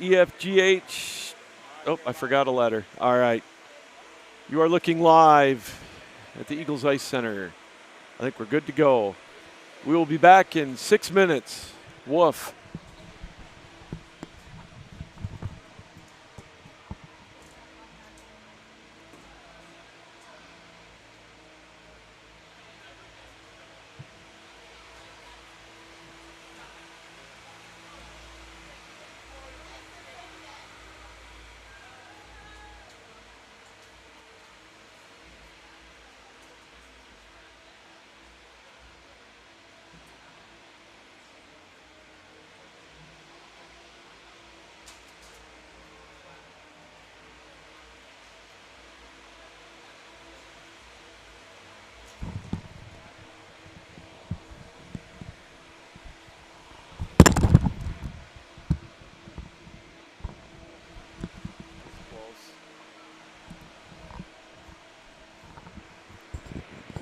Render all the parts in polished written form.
E, F, G, H. Oh, I forgot a letter. All right. You are looking live at the Eagles Ice Center. I think we're good to go. We will be back in 6 minutes. Woof.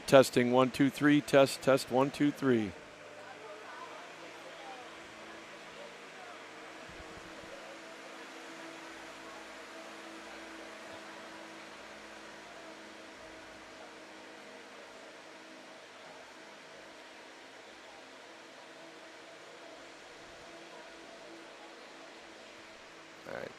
Testing 1, 2, 3. Test 1, 2, 3. All right.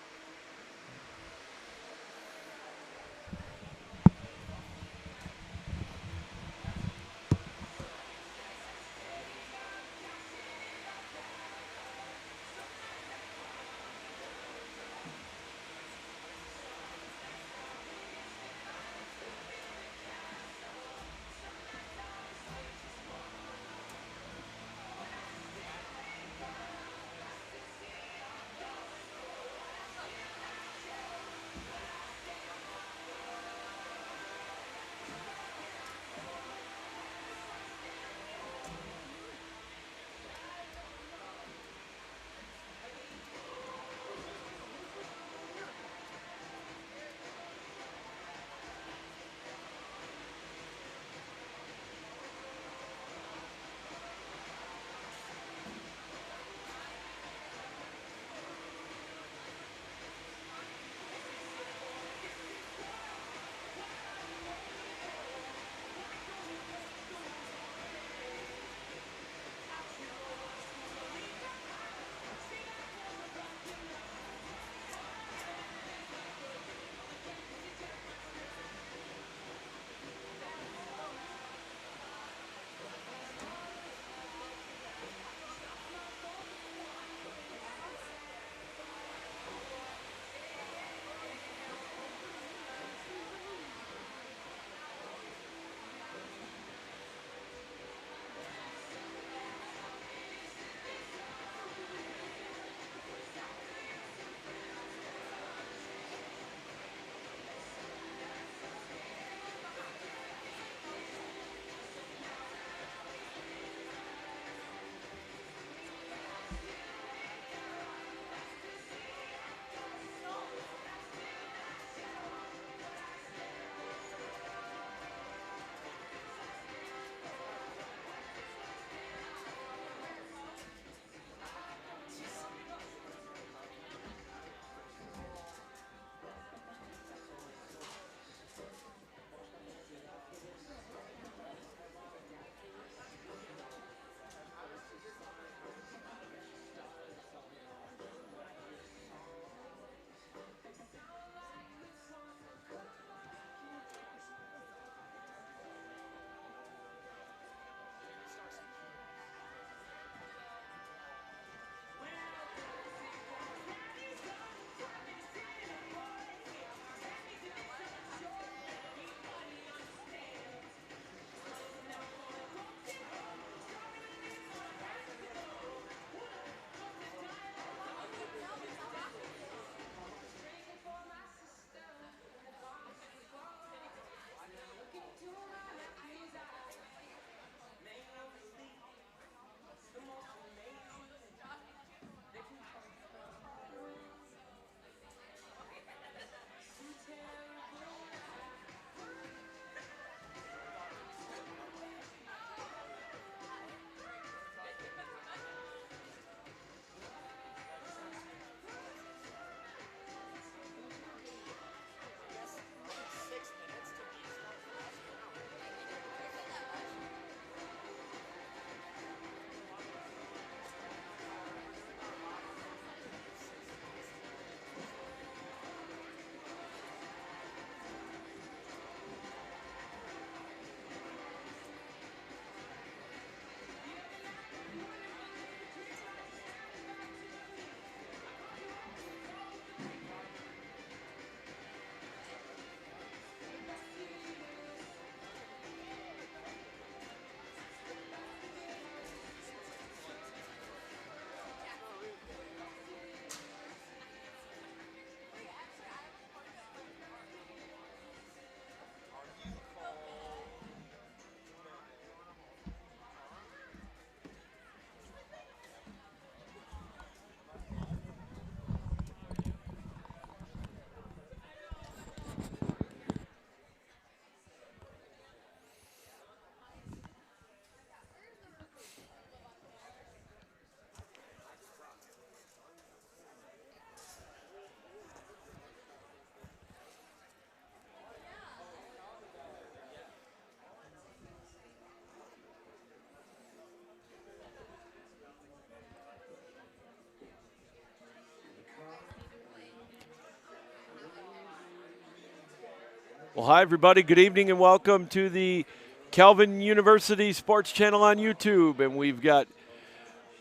Well, hi, everybody. Good evening and welcome to the Calvin University Sports Channel on YouTube. And we've got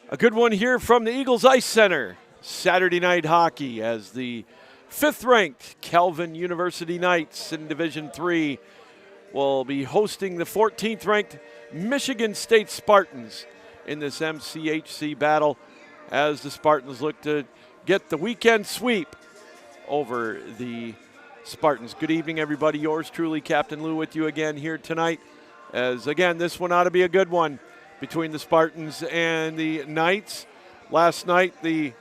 a good one here from the Eagles Ice Center. Saturday night hockey as the 5th-ranked Calvin University Knights in Division III will be hosting the 14th-ranked Michigan State Spartans in this MCHC battle as the Spartans look to get the weekend sweep over the Spartans. Good evening, everybody. Yours truly, Captain Lou, with you again here tonight. As, again, this one ought to be a good one between the Spartans and the Knights. Last night, the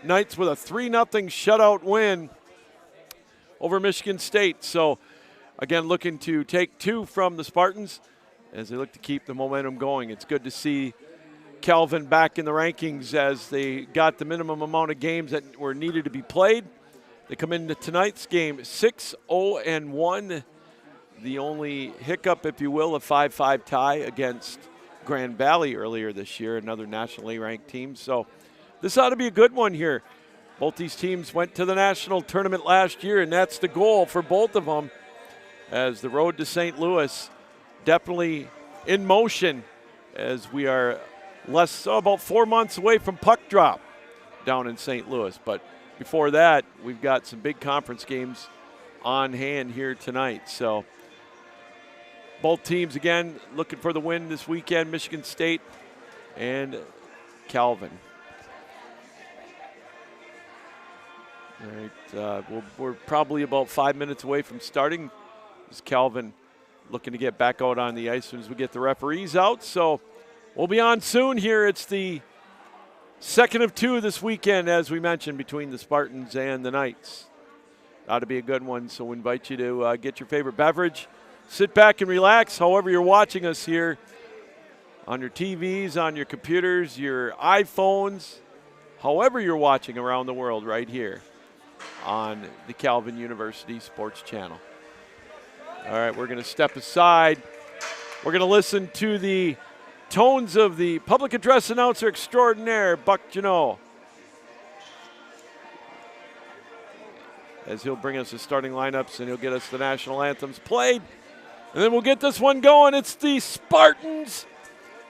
Knights with a 3-0 shutout win over Michigan State. So, again, looking to take 2 from the Spartans as they look to keep the momentum going. It's good to see Calvin back in the rankings as they got the minimum amount of games that were needed to be played. They come into tonight's game 6-0-1. The only hiccup, if you will, a 5-5 tie against Grand Valley earlier this year, another nationally ranked team. So this ought to be a good one here. Both these teams went to the national tournament last year, and that's the goal for both of them, as the road to St. Louis definitely in motion as we are about 4 months away from puck drop down in St. Louis. But before that, we've got some big conference games on hand here tonight. So both teams, again, looking for the win this weekend, Michigan State and Calvin. All right, we're probably about 5 minutes away from starting. As Calvin looking to get back out on the ice as soon as we get the referees out. So we'll be on soon here. It's the second of 2 this weekend, as we mentioned, between the Spartans and the Knights. Ought to be a good one, so we invite you to get your favorite beverage. Sit back and relax, however you're watching us here, on your TVs, on your computers, your iPhones, however you're watching around the world right here on the Calvin University Sports Channel. All right, we're going to step aside. We're going to listen to the tones of the public address announcer extraordinaire, Buck Janot, as he'll bring us the starting lineups and he'll get us the national anthems played. And then we'll get this one going. It's the Spartans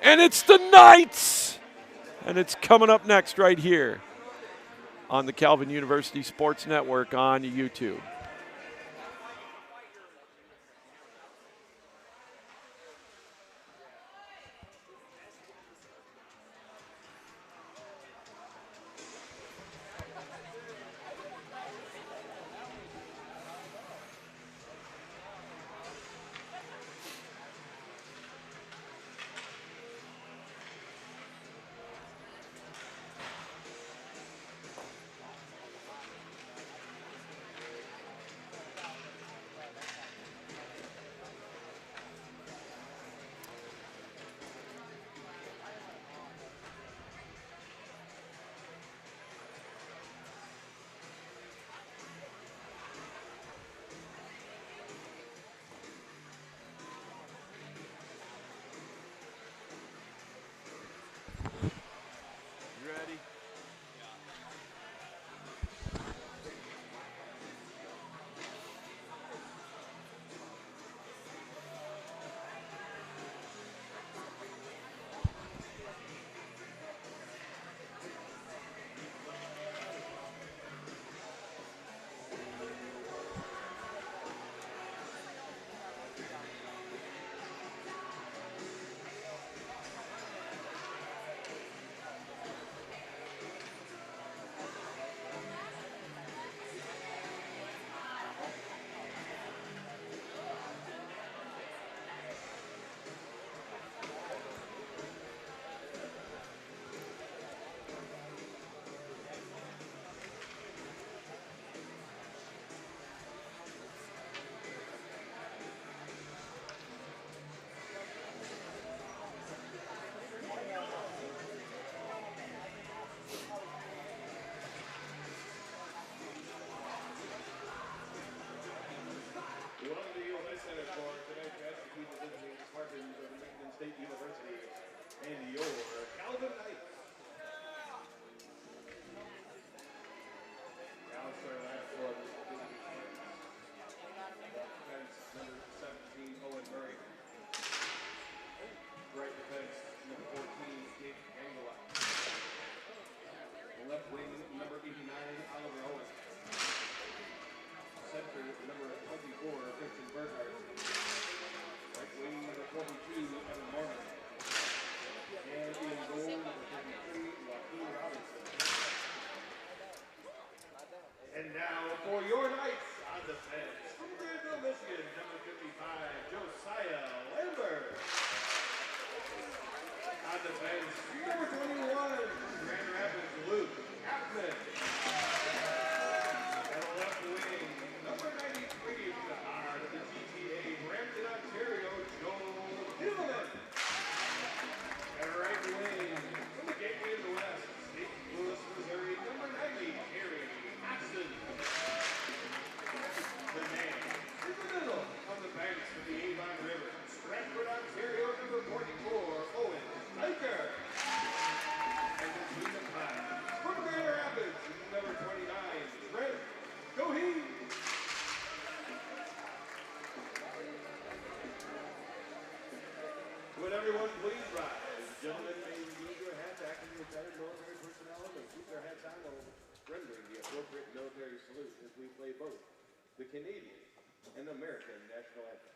and it's the Knights. And it's coming up next right here on the Calvin University Sports Network on YouTube. And now for your Knights on defense, from Grandville, Michigan, number 55, Josiah Lambert. On defense, number 21, Grand Rapids, Luke Appman. And left wing, number 93 from the heart of the GTA, Brampton, Ontario, Joel Hillman. And right wing, from the Gateway of the West, St. Louis, Missouri, number 90, Harry Axon. The man in the middle of the banks of the Avon River, Stratford, Ontario, number 44, Owen Hiker. And between the pads, from Grand Rapids, number 29, Trent Goheen. Would everyone please rise? Gentlemen, may you use your hats acting as retired military personnel and keep their hats on while rendering the appropriate military salute as we play both the Canadian and American national anthem.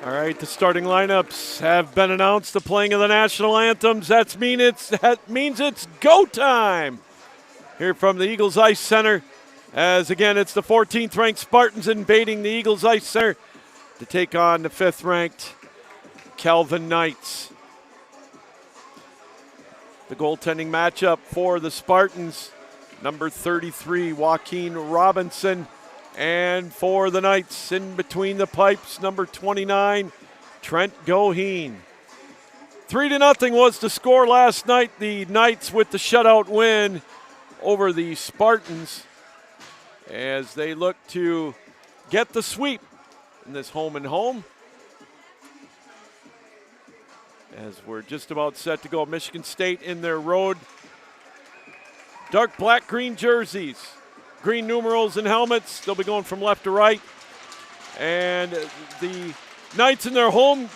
All right, the starting lineups have been announced. The playing of the national anthems. That means it's go time here from the Eagles Ice Center. As again, it's the 14th ranked Spartans invading the Eagles Ice Center to take on the 5th ranked Calvin Knights. The goaltending matchup for the Spartans, number 33, Joaquin Robinson. And for the Knights, in between the pipes, number 29, Trent Goheen. 3-0 was the score last night. The Knights with the shutout win over the Spartans as they look to get the sweep in this home and home. As we're just about set to go, Michigan State in their road. Dark black green jerseys. Green numerals and helmets. They'll be going from left to right. And the Knights in their home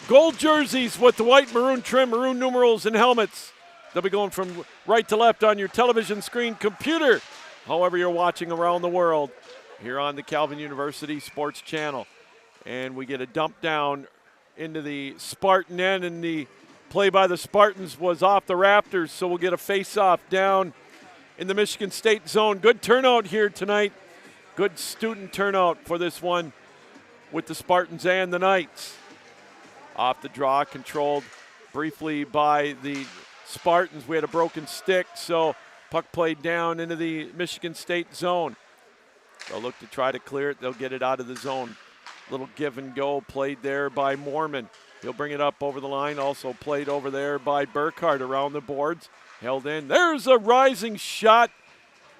gold jerseys with the white maroon trim, maroon numerals and helmets. They'll be going from right to left on your television screen, computer, however you're watching around the world, here on the Calvin University Sports Channel. And we get a dump down into the Spartan end, and the play by the Spartans was off the Raptors, so we'll get a face-off down in the Michigan State zone. Good turnout here tonight. Good student turnout for this one with the Spartans and the Knights. Off the draw, controlled briefly by the Spartans. We had a broken stick, so puck played down into the Michigan State zone. They'll look to try to clear it. They'll get it out of the zone. Little give and go played there by Mormon. He'll bring it up over the line. Also played over there by Burkhardt around the boards. Held in. There's a rising shot.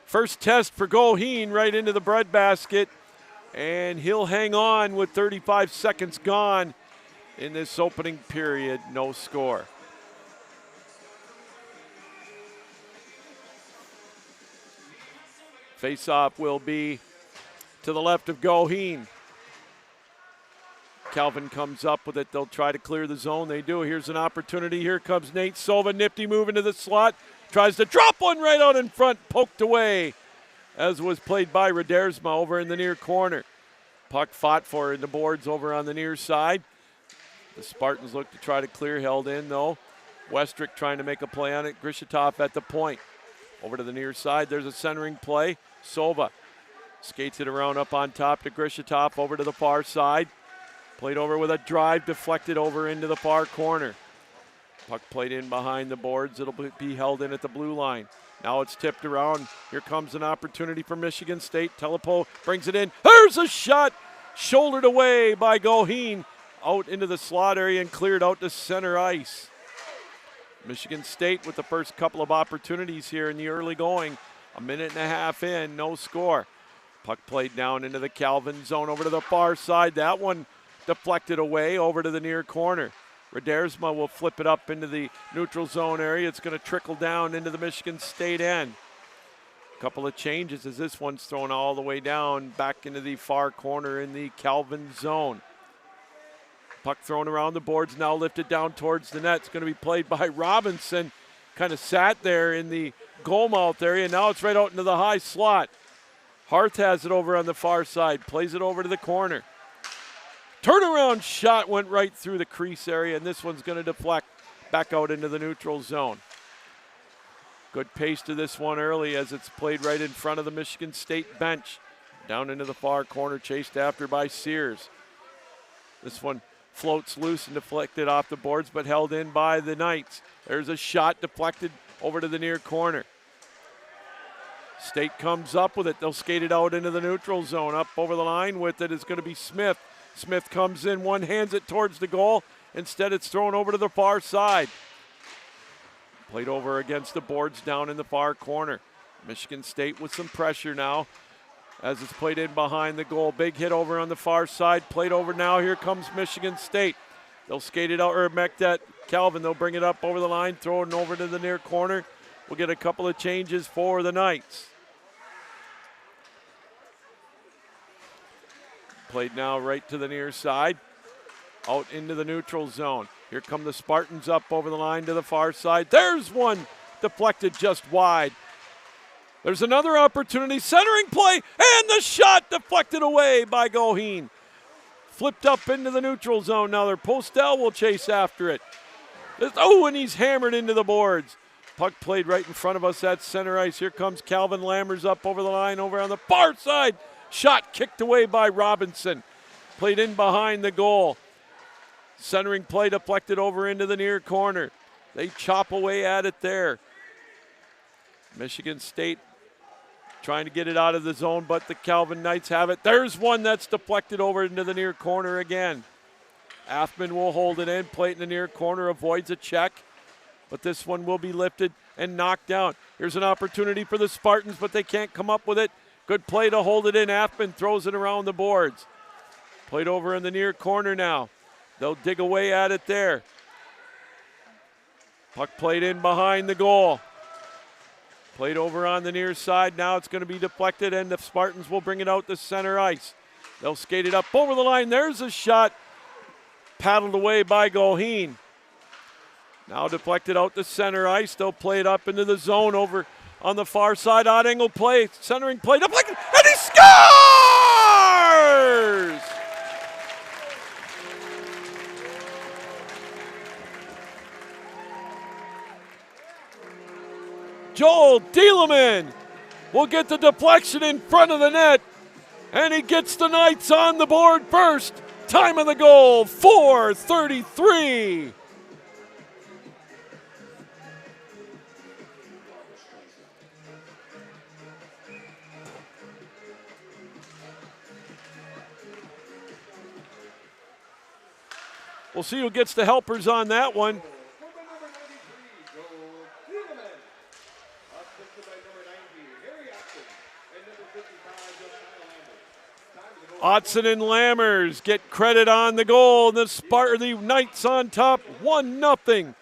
First test for Goheen right into the breadbasket. And he'll hang on with 35 seconds gone in this opening period. No score. Face-off will be to the left of Goheen. Calvin comes up with it. They'll try to clear the zone. They do. Here's an opportunity. Here comes Nate Sova. Nifty move into the slot. Tries to drop one right out in front. Poked away, as was played by Radersma over in the near corner. Puck fought for in the boards over on the near side. The Spartans look to try to clear. Held in, though. Westrick trying to make a play on it. Grishatov at the point. Over to the near side. There's a centering play. Sova skates it around up on top to Grishatov over to the far side. Played over with a drive, deflected over into the far corner. Puck played in behind the boards. It'll be held in at the blue line. Now it's tipped around. Here comes an opportunity for Michigan State. Telepo brings it in. There's a shot, shouldered away by Goheen. Out into the slot area and cleared out to center ice. Michigan State with the first couple of opportunities here in the early going. A minute and a half in, no score. Puck played down into the Calvin zone over to the far side. That one deflected away over to the near corner. Radersma will flip it up into the neutral zone area. It's going to trickle down into the Michigan State end. A couple of changes as this one's thrown all the way down back into the far corner in the Calvin zone. Puck thrown around the boards, now lifted down towards the net. It's going to be played by Robinson. Kind of sat there in the goal mouth area. Now it's right out into the high slot. Harth has it over on the far side. Plays it over to the corner. Turnaround shot went right through the crease area, and this one's going to deflect back out into the neutral zone. Good pace to this one early as it's played right in front of the Michigan State bench. Down into the far corner, chased after by Sears. This one floats loose and deflected off the boards, but held in by the Knights. There's a shot deflected over to the near corner. State comes up with it. They'll skate it out into the neutral zone. Up over the line with it is going to be Smith. Smith comes in, one hands it towards the goal. Instead, it's thrown over to the far side. Played over against the boards down in the far corner. Michigan State with some pressure now as it's played in behind the goal. Big hit over on the far side. Played over now. Here comes Michigan State. They'll skate it out, or make that Calvin. They'll bring it up over the line, throw it over to the near corner. We'll get a couple of changes for the Knights. Played now right to the near side, out into the neutral zone. Here come the Spartans up over the line to the far side. There's one deflected just wide. There's another opportunity, centering play, and the shot deflected away by Goheen. Flipped up into the neutral zone. Now their Postel will chase after it. Oh, and he's hammered into the boards. Puck played right in front of us at center ice. Here comes Calvin Lammers up over the line, over on the far side. Shot kicked away by Robinson. Played in behind the goal. Centering play deflected over into the near corner. They chop away at it there. Michigan State trying to get it out of the zone, but the Calvin Knights have it. There's one that's deflected over into the near corner again. Athman will hold it in, play it in the near corner, avoids a check, but this one will be lifted and knocked down. Here's an opportunity for the Spartans, but they can't come up with it. Good play to hold it in. Athman throws it around the boards. Played over in the near corner now. They'll dig away at it there. Puck played in behind the goal. Played over on the near side. Now it's going to be deflected, and the Spartans will bring it out to center ice. They'll skate it up over the line. There's a shot. Paddled away by Goheen. Now deflected out to center ice. They'll play it up into the zone over on the far side. Odd angle play. Centering play. Deflected, and he scores! Joel Dieleman will get the deflection in front of the net, and he gets the Knights on the board first. Time of the goal, 4:33. We'll see who gets the helpers on that one. For the number 93, Joel Tiedemann. Assisted by number 90, Harry Upton. And number 55, Josiah Lambert. Time to go. Otson and Lammers get credit on the goal. The Knights on top, 1-0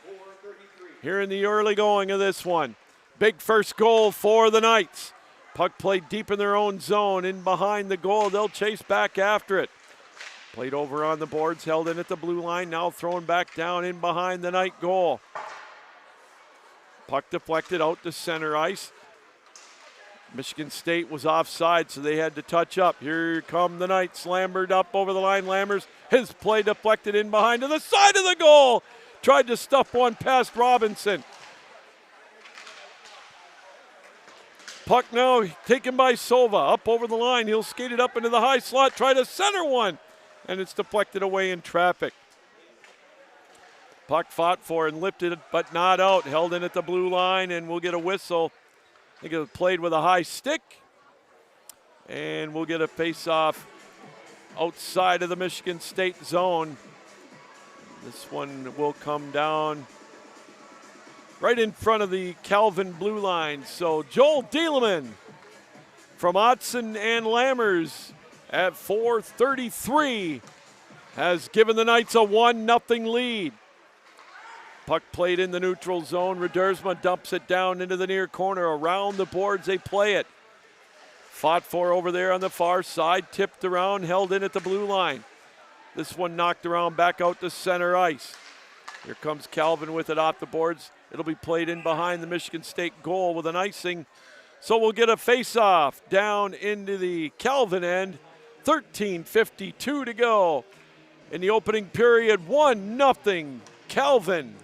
here in the early going of this one. Big first goal for the Knights. Puck played deep in their own zone, in behind the goal. They'll chase back after it. Played over on the boards, held in at the blue line, now thrown back down in behind the Knight goal. Puck deflected out to center ice. Michigan State was offside, so they had to touch up. Here come the Knights. Lambert up over the line. Lammers, his play deflected in behind to the side of the goal. Tried to stuff one past Robinson. Puck now taken by Sova. Up over the line. He'll skate it up into the high slot. Try to center one. And it's deflected away in traffic. Puck fought for and lifted, but not out. Held in at the blue line, and we'll get a whistle. I think it was played with a high stick. And we'll get a face-off outside of the Michigan State zone. This one will come down right in front of the Calvin blue line. So Joel Dieleman from Otson and Lammers at 4:33 has given the Knights a 1-0 lead. Puck played in the neutral zone. Redersma dumps it down into the near corner. Around the boards, they play it. Fought for over there on the far side. Tipped around, held in at the blue line. This one knocked around back out to center ice. Here comes Calvin with it off the boards. It'll be played in behind the Michigan State goal with an icing. So we'll get a face-off down into the Calvin end. 13:52 to go in the opening period. 1-0 Calvin.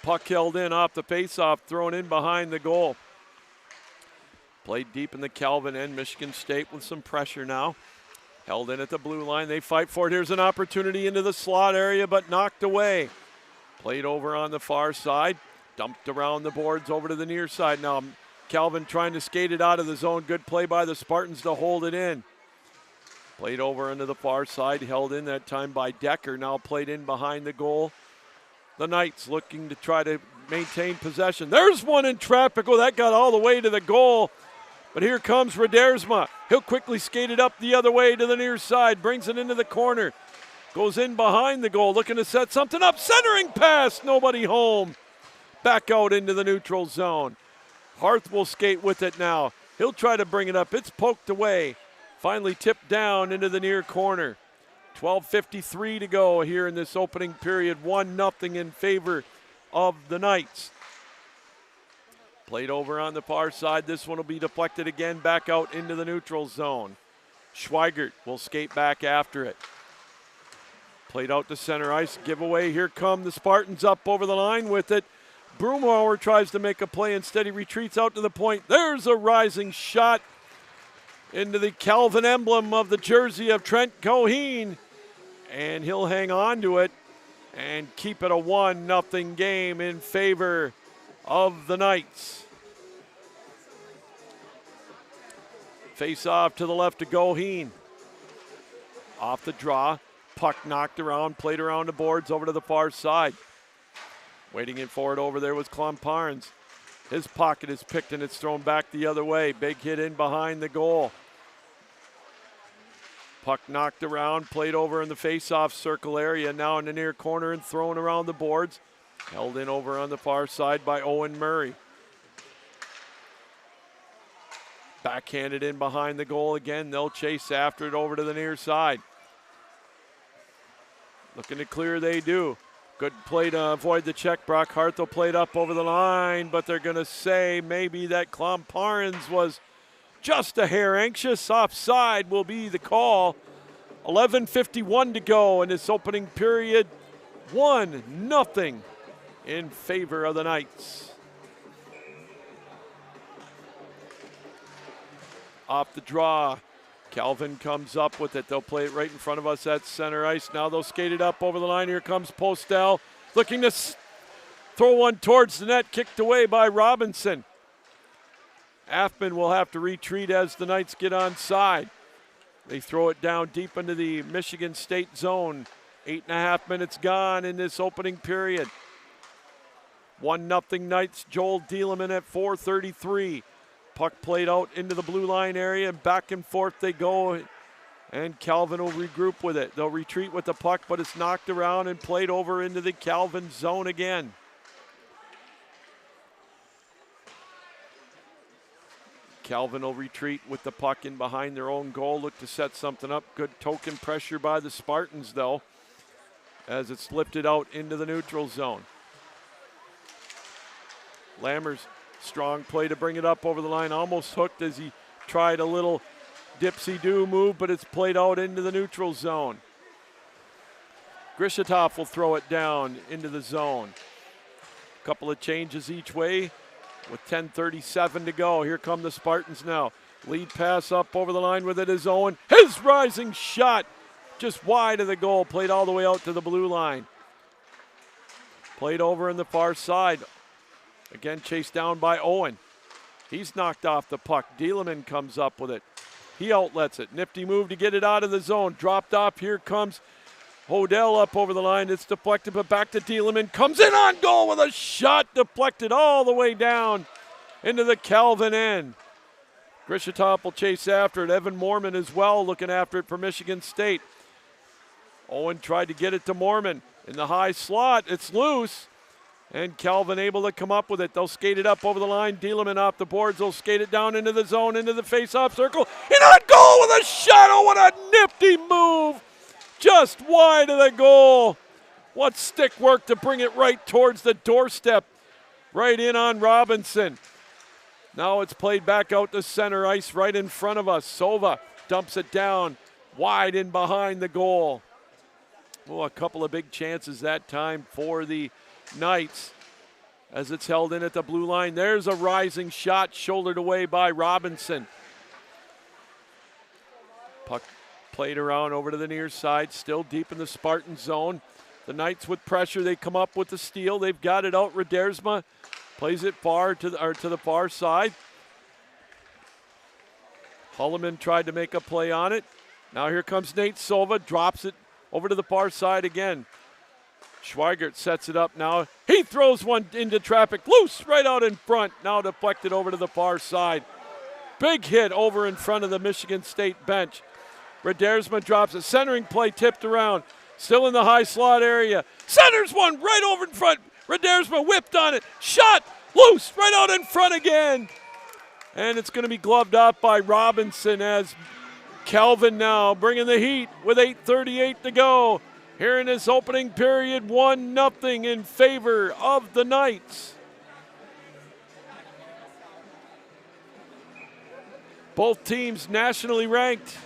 Puck held in off the faceoff, thrown in behind the goal. Played deep in the Calvin end. Michigan State with some pressure now. Held in at the blue line. They fight for it. Here's an opportunity into the slot area, but knocked away. Played over on the far side. Dumped around the boards over to the near side. Now Calvin trying to skate it out of the zone. Good play by the Spartans to hold it in. Played over into the far side. Held in that time by Decker. Now played in behind the goal. The Knights looking to try to maintain possession. There's one in traffic. Oh, that got all the way to the goal. But here comes Redersma. He'll quickly skate it up the other way to the near side. Brings it into the corner. Goes in behind the goal. Looking to set something up. Centering pass. Nobody home. Back out into the neutral zone. Harth will skate with it now. He'll try to bring it up. It's poked away. Finally tipped down into the near corner. 12:53 to go here in this opening period. 1-0 in favor of the Knights. Played over on the far side. This one will be deflected again back out into the neutral zone. Schweigert will skate back after it. Played out to center ice. Giveaway. Here come the Spartans up over the line with it. Broomauer tries to make a play. Instead, he retreats out to the point. There's a rising shot into the Calvin emblem of the jersey of Trent Coheen. And he'll hang on to it and keep it a 1-0 game in favor of the Knights. Face off to the left to Goheen. Off the draw. Puck knocked around, played around the boards over to the far side. Waiting it for it over there was Klomparens. His pocket is picked and it's thrown back the other way. Big hit in behind the goal. Puck knocked around, played over in the face-off circle area, now in the near corner and thrown around the boards. Held in over on the far side by Owen Murray. Backhanded in behind the goal again. They'll chase after it over to the near side. Looking to clear, they do. Good play to avoid the check. Brock Harthel played up over the line, but they're going to say maybe that Klomparens was just a hair anxious. Offside will be the call. 11:51 to go in this opening period. 1-0 in favor of the Knights. Off the draw, Calvin comes up with it. They'll play it right in front of us at center ice. Now they'll skate it up over the line. Here comes Postel, looking to throw one towards the net, kicked away by Robinson. Affman will have to retreat as the Knights get onside. They throw it down deep into the Michigan State zone. 8.5 minutes gone in this opening period. 1-0 Knights. Joel Dieleman at 4:33. Puck played out into the blue line area, and back and forth they go, and Calvin will regroup with it. They'll retreat with the puck, but it's knocked around and played over into the Calvin zone again. Calvin will retreat with the puck in behind their own goal, look to set something up. Good token pressure by the Spartans, though, as it's lifted out into the neutral zone. Lammers, strong play to bring it up over the line, almost hooked as he tried a little dipsy-do move, but it's played out into the neutral zone. Grishotov will throw it down into the zone. A couple of changes each way. With 10:37 to go, here come the Spartans now. Lead pass up over the line with it is Owen. His rising shot just wide of the goal, played all the way out to the blue line. Played over in the far side. Again chased down by Owen. He's knocked off the puck. Dieleman comes up with it. He outlets it. Nifty move to get it out of the zone. Dropped off. Here comes Hodel up over the line. It's deflected, but back to Dieleman. Comes in on goal with a shot deflected all the way down into the Calvin end. Grishotop will chase after it. Evan Mormon as well looking after it for Michigan State. Owen tried to get it to Mormon in the high slot. It's loose, and Calvin able to come up with it. They'll skate it up over the line. Dieleman off the boards. They'll skate it down into the zone, into the face-off circle. In on goal with a shot. Oh, what a nifty move. Just wide of the goal. What stick work to bring it right towards the doorstep. Right in on Robinson. Now it's played back out to center ice right in front of us. Sova dumps it down wide in behind the goal. Oh, a couple of big chances that time for the Knights as it's held in at the blue line. There's a rising shot shouldered away by Robinson. Puck played around over to the near side, still deep in the Spartan zone. The Knights with pressure, they come up with the steal. They've got it out. Redersma plays it far to the far side. Hulleman tried to make a play on it. Now here comes Nate Sova, drops it over to the far side again. Schweigert sets it up now. He throws one into traffic, loose right out in front. Now deflected over to the far side. Big hit over in front of the Michigan State bench. Redersma drops a centering play, tipped around. Still in the high slot area. Centers one right over in front. Redersma whipped on it. Shot loose right out in front again. And it's going to be gloved off by Robinson as Calvin now bringing the heat with 8:38 to go. Here in this opening period, 1-0 in favor of the Knights. Both teams nationally ranked.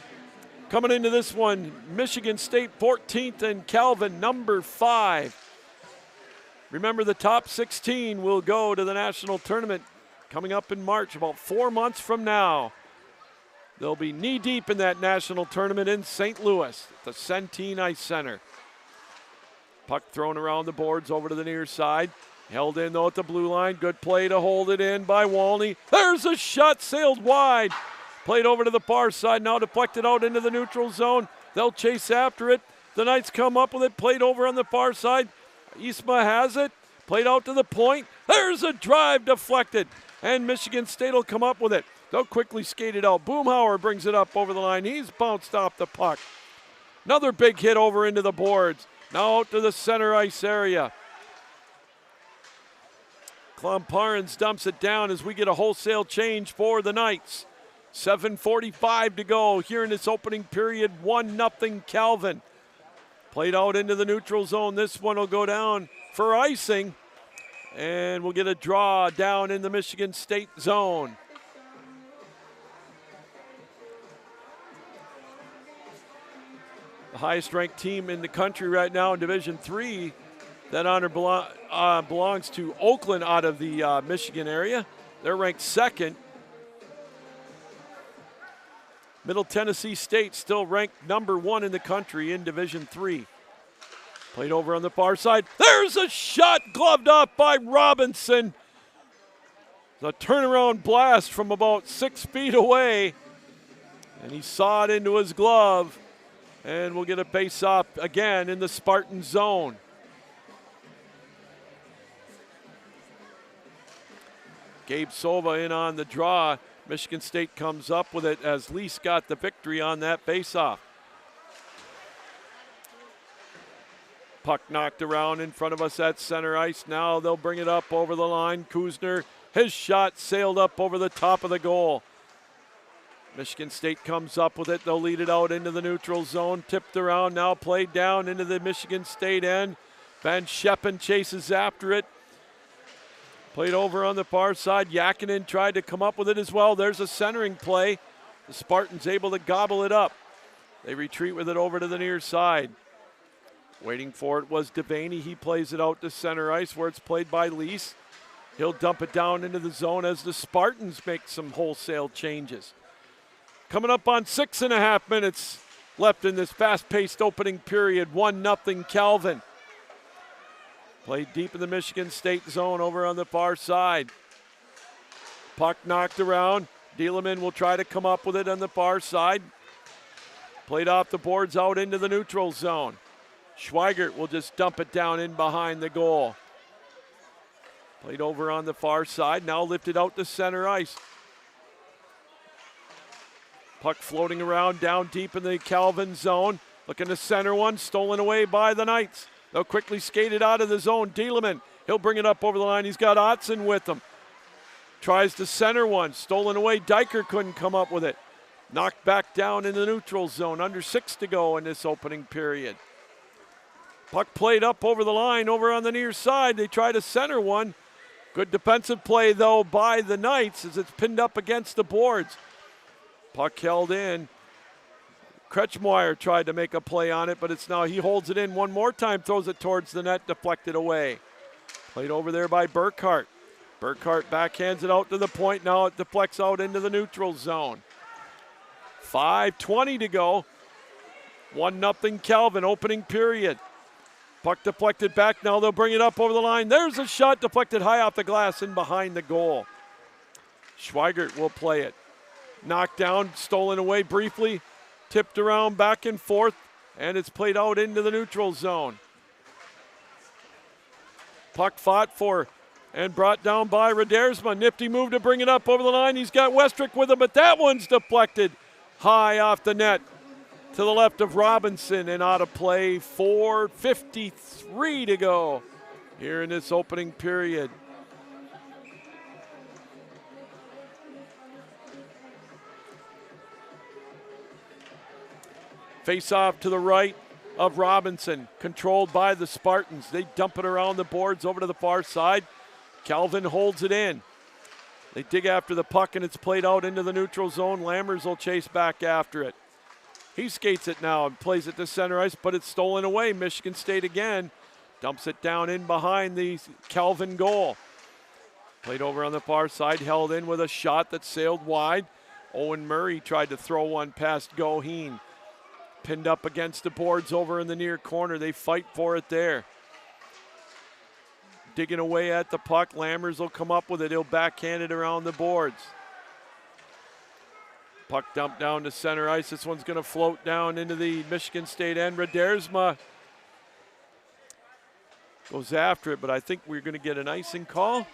Coming into this one, Michigan State 14th and Calvin number 5. Remember, the top 16 will go to the national tournament coming up in March, about 4 months from now. They'll be knee-deep in that national tournament in St. Louis, at the Centene Ice Center. Puck thrown around the boards over to the near side. Held in, though, at the blue line. Good play to hold it in by Walney. There's a shot, sailed wide. Played over to the far side, now deflected out into the neutral zone. They'll chase after it. The Knights come up with it, played over on the far side. Isma has it, played out to the point. There's a drive deflected, and Michigan State will come up with it. They'll quickly skate it out. Boomhauer brings it up over the line. He's bounced off the puck. Another big hit over into the boards. Now out to the center ice area. Klomparens dumps it down as we get a wholesale change for the Knights. 7:45 to go here in this opening period. 1-0 Calvin. Played out into the neutral zone. This one will go down for icing. And we'll get a draw down in the Michigan State zone. the highest ranked team in the country right now in Division III. That honor belongs to Oakland out of the Michigan area. They're ranked second. Middle Tennessee State still ranked number 1 in the country in Division III. Played over on the far side. There's a shot gloved off by Robinson. The turnaround blast from about 6 feet away. And he saw it into his glove. And we'll get a face-off again in the Spartan zone. Gabe Sova in on the draw. Michigan State comes up with it as Lease got the victory on that face-off. Puck knocked around in front of us at center ice. Now they'll bring it up over the line. Kuzner, his shot sailed up over the top of the goal. Michigan State comes up with it. They'll lead it out into the neutral zone. Tipped around, now played down into the Michigan State end. Van Scheppen chases after it. Played over on the far side. Yakinen tried to come up with it as well. There's a centering play. The Spartans able to gobble it up. They retreat with it over to the near side. Waiting for it was Devaney. He plays it out to center ice where it's played by Lease. He'll dump it down into the zone as the Spartans make some wholesale changes. Coming up on 6.5 minutes left in this fast-paced opening period. 1-0 Calvin. Played deep in the Michigan State zone over on the far side. Puck knocked around. Dealeman will try to come up with it on the far side. Played off the boards out into the neutral zone. Schweigert will just dump it down in behind the goal. Played over on the far side, now lifted out to center ice. Puck floating around down deep in the Calvin zone. Looking to center one, stolen away by the Knights. They'll quickly skate it out of the zone. Dealeman, he'll bring it up over the line. He's got Otson with him. Tries to center one, stolen away. Diker couldn't come up with it. Knocked back down in the neutral zone. Under 6 to go in this opening period. Puck played up over the line, over on the near side. They try to center one. Good defensive play, though, by the Knights as it's pinned up against the boards. Puck held in. Kretschmeyer tried to make a play on it, but it's now he holds it in one more time, throws it towards the net, deflected away. Played over there by Burkhart. Burkhart backhands it out to the point. Now it deflects out into the neutral zone. 5:20 to go. 1-0 Calvin, opening period. Puck deflected back. Now they'll bring it up over the line. There's a shot deflected high off the glass and behind the goal. Schweigert will play it. Knocked down, stolen away briefly. Tipped around back and forth, and it's played out into the neutral zone. Puck fought for and brought down by Radersma. Nifty move to bring it up over the line. He's got Westrick with him, but that one's deflected high off the net to the left of Robinson and out of play. 4:53 to go here in this opening period. Face off to the right of Robinson, controlled by the Spartans. They dump it around the boards over to the far side. Calvin holds it in. They dig after the puck and it's played out into the neutral zone. Lammers will chase back after it. He skates it now and plays it to center ice, but it's stolen away. Michigan State again dumps it down in behind the Calvin goal. Played over on the far side, held in with a shot that sailed wide. Owen Murray tried to throw one past Goheen. Pinned up against the boards over in the near corner. They fight for it there. Digging away at the puck. Lammers will come up with it. He'll backhand it around the boards. Puck dumped down to center ice. This one's going to float down into the Michigan State end. Radersma goes after it, but I think we're going to get an icing call.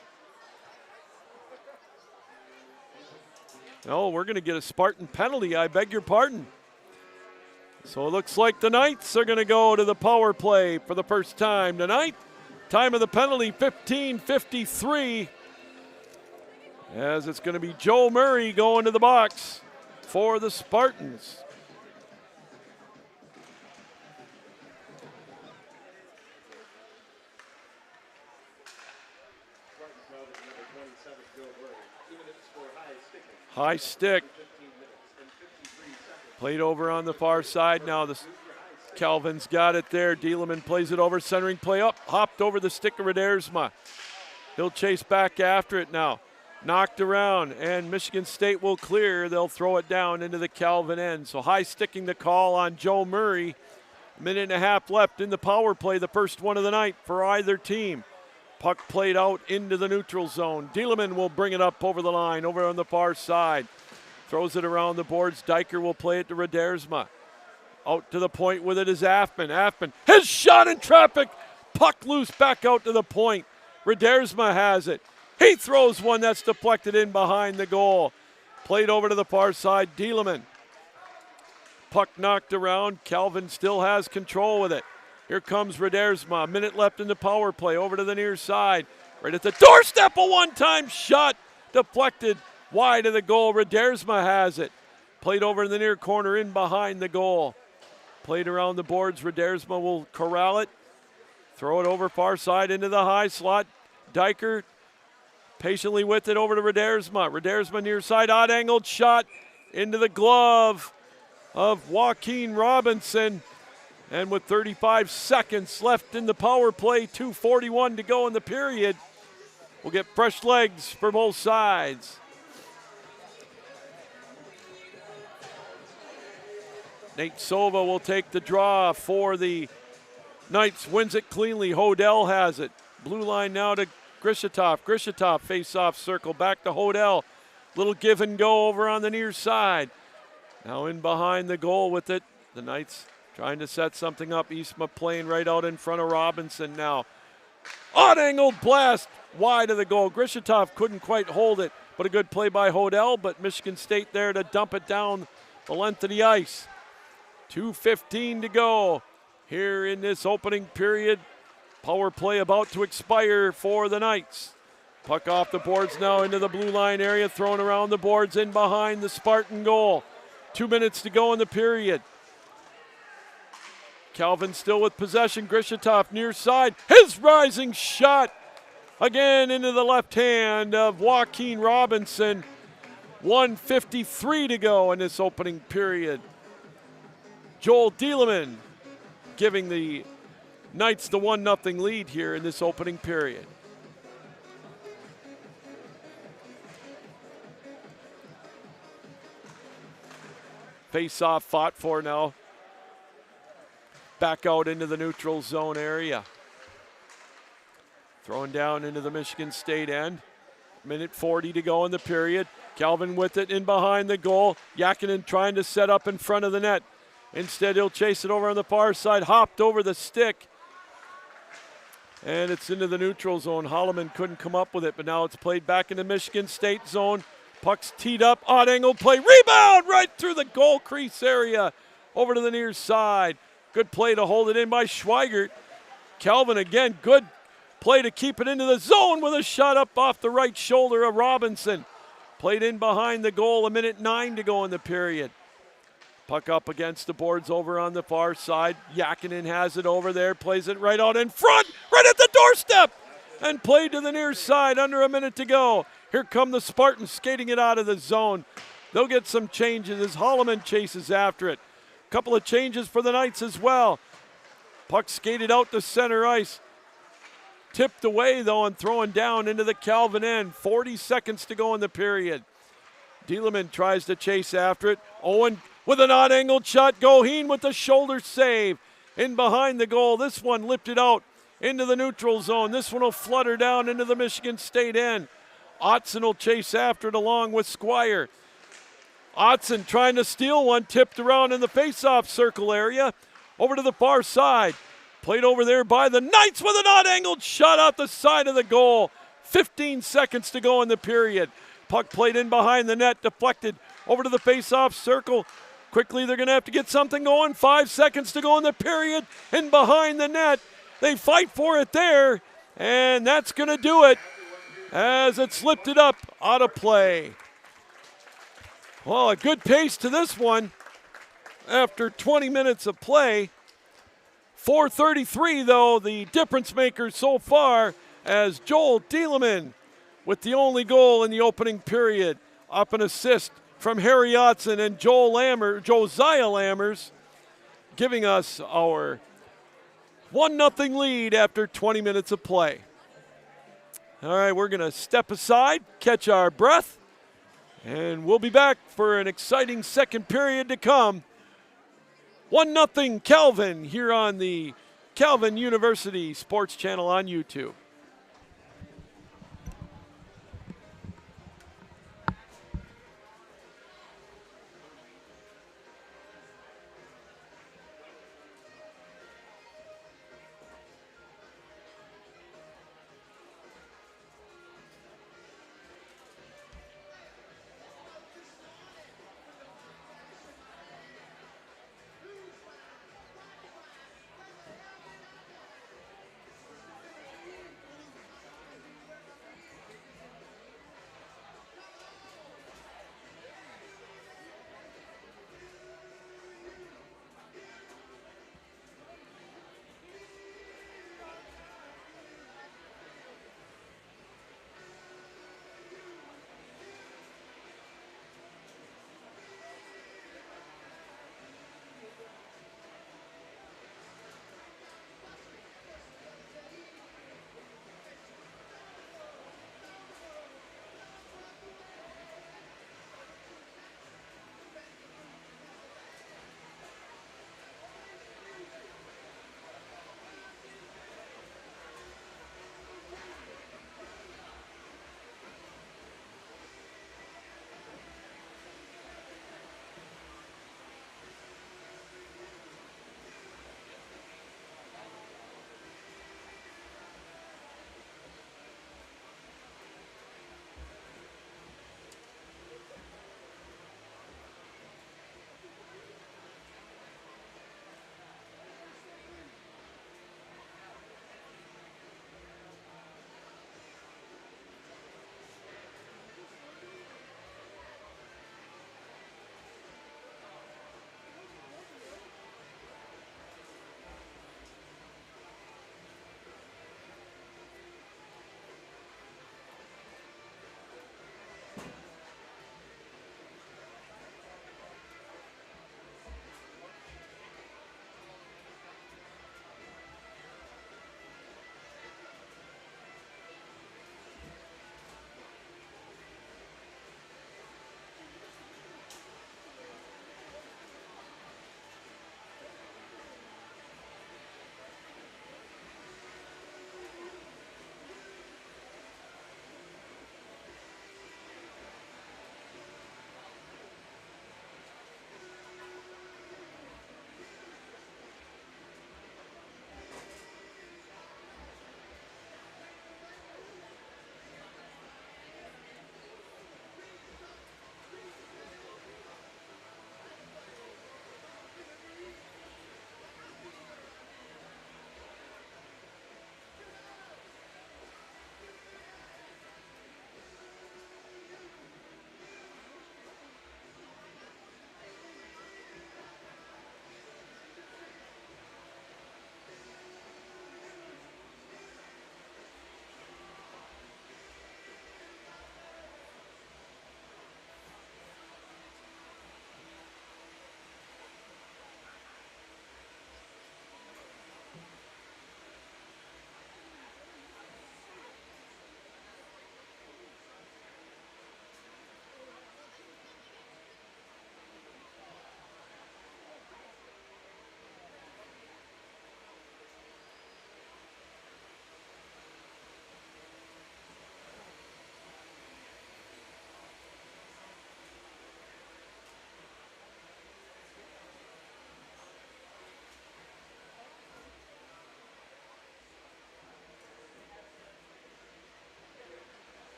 No, we're going to get a Spartan penalty. I beg your pardon. So it looks like the Knights are going to go to the power play for the first time tonight. Time of the penalty, 15:53. As it's going to be Joe Murray going to the box for the Spartans. High stick. Played over on the far side. Now the Calvin's got it there. Dieleman plays it over, centering play up, hopped over the stick of Redersma. He'll chase back after it now. Knocked around, and Michigan State will clear. They'll throw it down into the Calvin end. So high sticking the call on Joe Murray. Minute and a half left in the power play, the first one of the night for either team. Puck played out into the neutral zone. Dieleman will bring it up over the line, over on the far side. Throws it around the boards. Diker will play it to Redersma. Out to the point with it is Affman. Affman, his shot in traffic. Puck loose back out to the point. Redersma has it. He throws one that's deflected in behind the goal. Played over to the far side. Dieleman. Puck knocked around. Calvin still has control with it. Here comes Redersma. A minute left in the power play. Over to the near side. Right at the doorstep. A one-time shot. Deflected wide of the goal. Redersma has it. Played over in the near corner in behind the goal. Played around the boards. Redersma will corral it. Throw it over far side into the high slot. Diker patiently with it over to Redersma. Redersma near side. Odd-angled shot into the glove of Joaquin Robinson. And with 35 seconds left in the power play, 2:41 to go in the period, we'll get fresh legs for both sides. Nate Sova will take the draw for the Knights. Wins it cleanly. Hodel has it. Blue line now to Grishitov. Grishitov face-off circle back to Hodel. Little give and go over on the near side. Now in behind the goal with it. The Knights trying to set something up. Eastma playing right out in front of Robinson now. Odd-angled blast wide of the goal. Grishitov couldn't quite hold it, but a good play by Hodel, but Michigan State there to dump it down the length of the ice. 2:15 to go here in this opening period. Power play about to expire for the Knights. Puck off the boards now into the blue line area, thrown around the boards in behind the Spartan goal. 2 minutes to go in the period. Calvin still with possession. Grishitov near side. His rising shot again into the left hand of Joaquin Robinson. 1:53 to go in this opening period. Joel Dieleman giving the Knights the 1-0 lead here in this opening period. Face-off fought for now. Back out into the neutral zone area. Thrown down into the Michigan State end. Minute 40 to go in the period. Calvin with it in behind the goal. Yakinen trying to set up in front of the net. Instead, he'll chase it over on the far side. Hopped over the stick. And it's into the neutral zone. Holloman couldn't come up with it, but now it's played back into Michigan State zone. Puck's teed up. Odd angle play. Rebound right through the goal crease area. Over to the near side. Good play to hold it in by Schweigert. Calvin again, good play to keep it into the zone with a shot up off the right shoulder of Robinson. Played in behind the goal. 1:09 to go in the period. Puck up against the boards over on the far side. Yakinen has it over there, plays it right out in front, right at the doorstep, and played to the near side. Under a minute to go. Here come the Spartans skating it out of the zone. They'll get some changes as Holloman chases after it. Couple of changes for the Knights as well. Puck skated out to center ice. Tipped away though and thrown down into the Calvin end. 40 seconds to go in the period. Dieleman tries to chase after it. Owen with an odd-angled shot. Goheen with the shoulder save. In behind the goal. This one lifted out into the neutral zone. This one will flutter down into the Michigan State end. Otson will chase after it along with Squire. Otson trying to steal one. Tipped around in the face-off circle area. Over to the far side. Played over there by the Knights with an odd-angled shot out the side of the goal. 15 seconds to go in the period. Puck played in behind the net. Deflected over to the face-off circle. Quickly, they're going to have to get something going. 5 seconds to go in the period. In behind the net. They fight for it there. And that's going to do it as it's lifted up out of play. Well, a good pace to this one after 20 minutes of play. 4:33, though, the difference maker so far as Joel Dieleman with the only goal in the opening period. Up an assist from Harry Otson and Josiah Lammers. giving us our 1-0 lead after 20 minutes of play. All right, we're going to step aside, catch our breath, and we'll be back for an exciting second period to come. 1-0 Calvin here on the Calvin University Sports Channel on YouTube.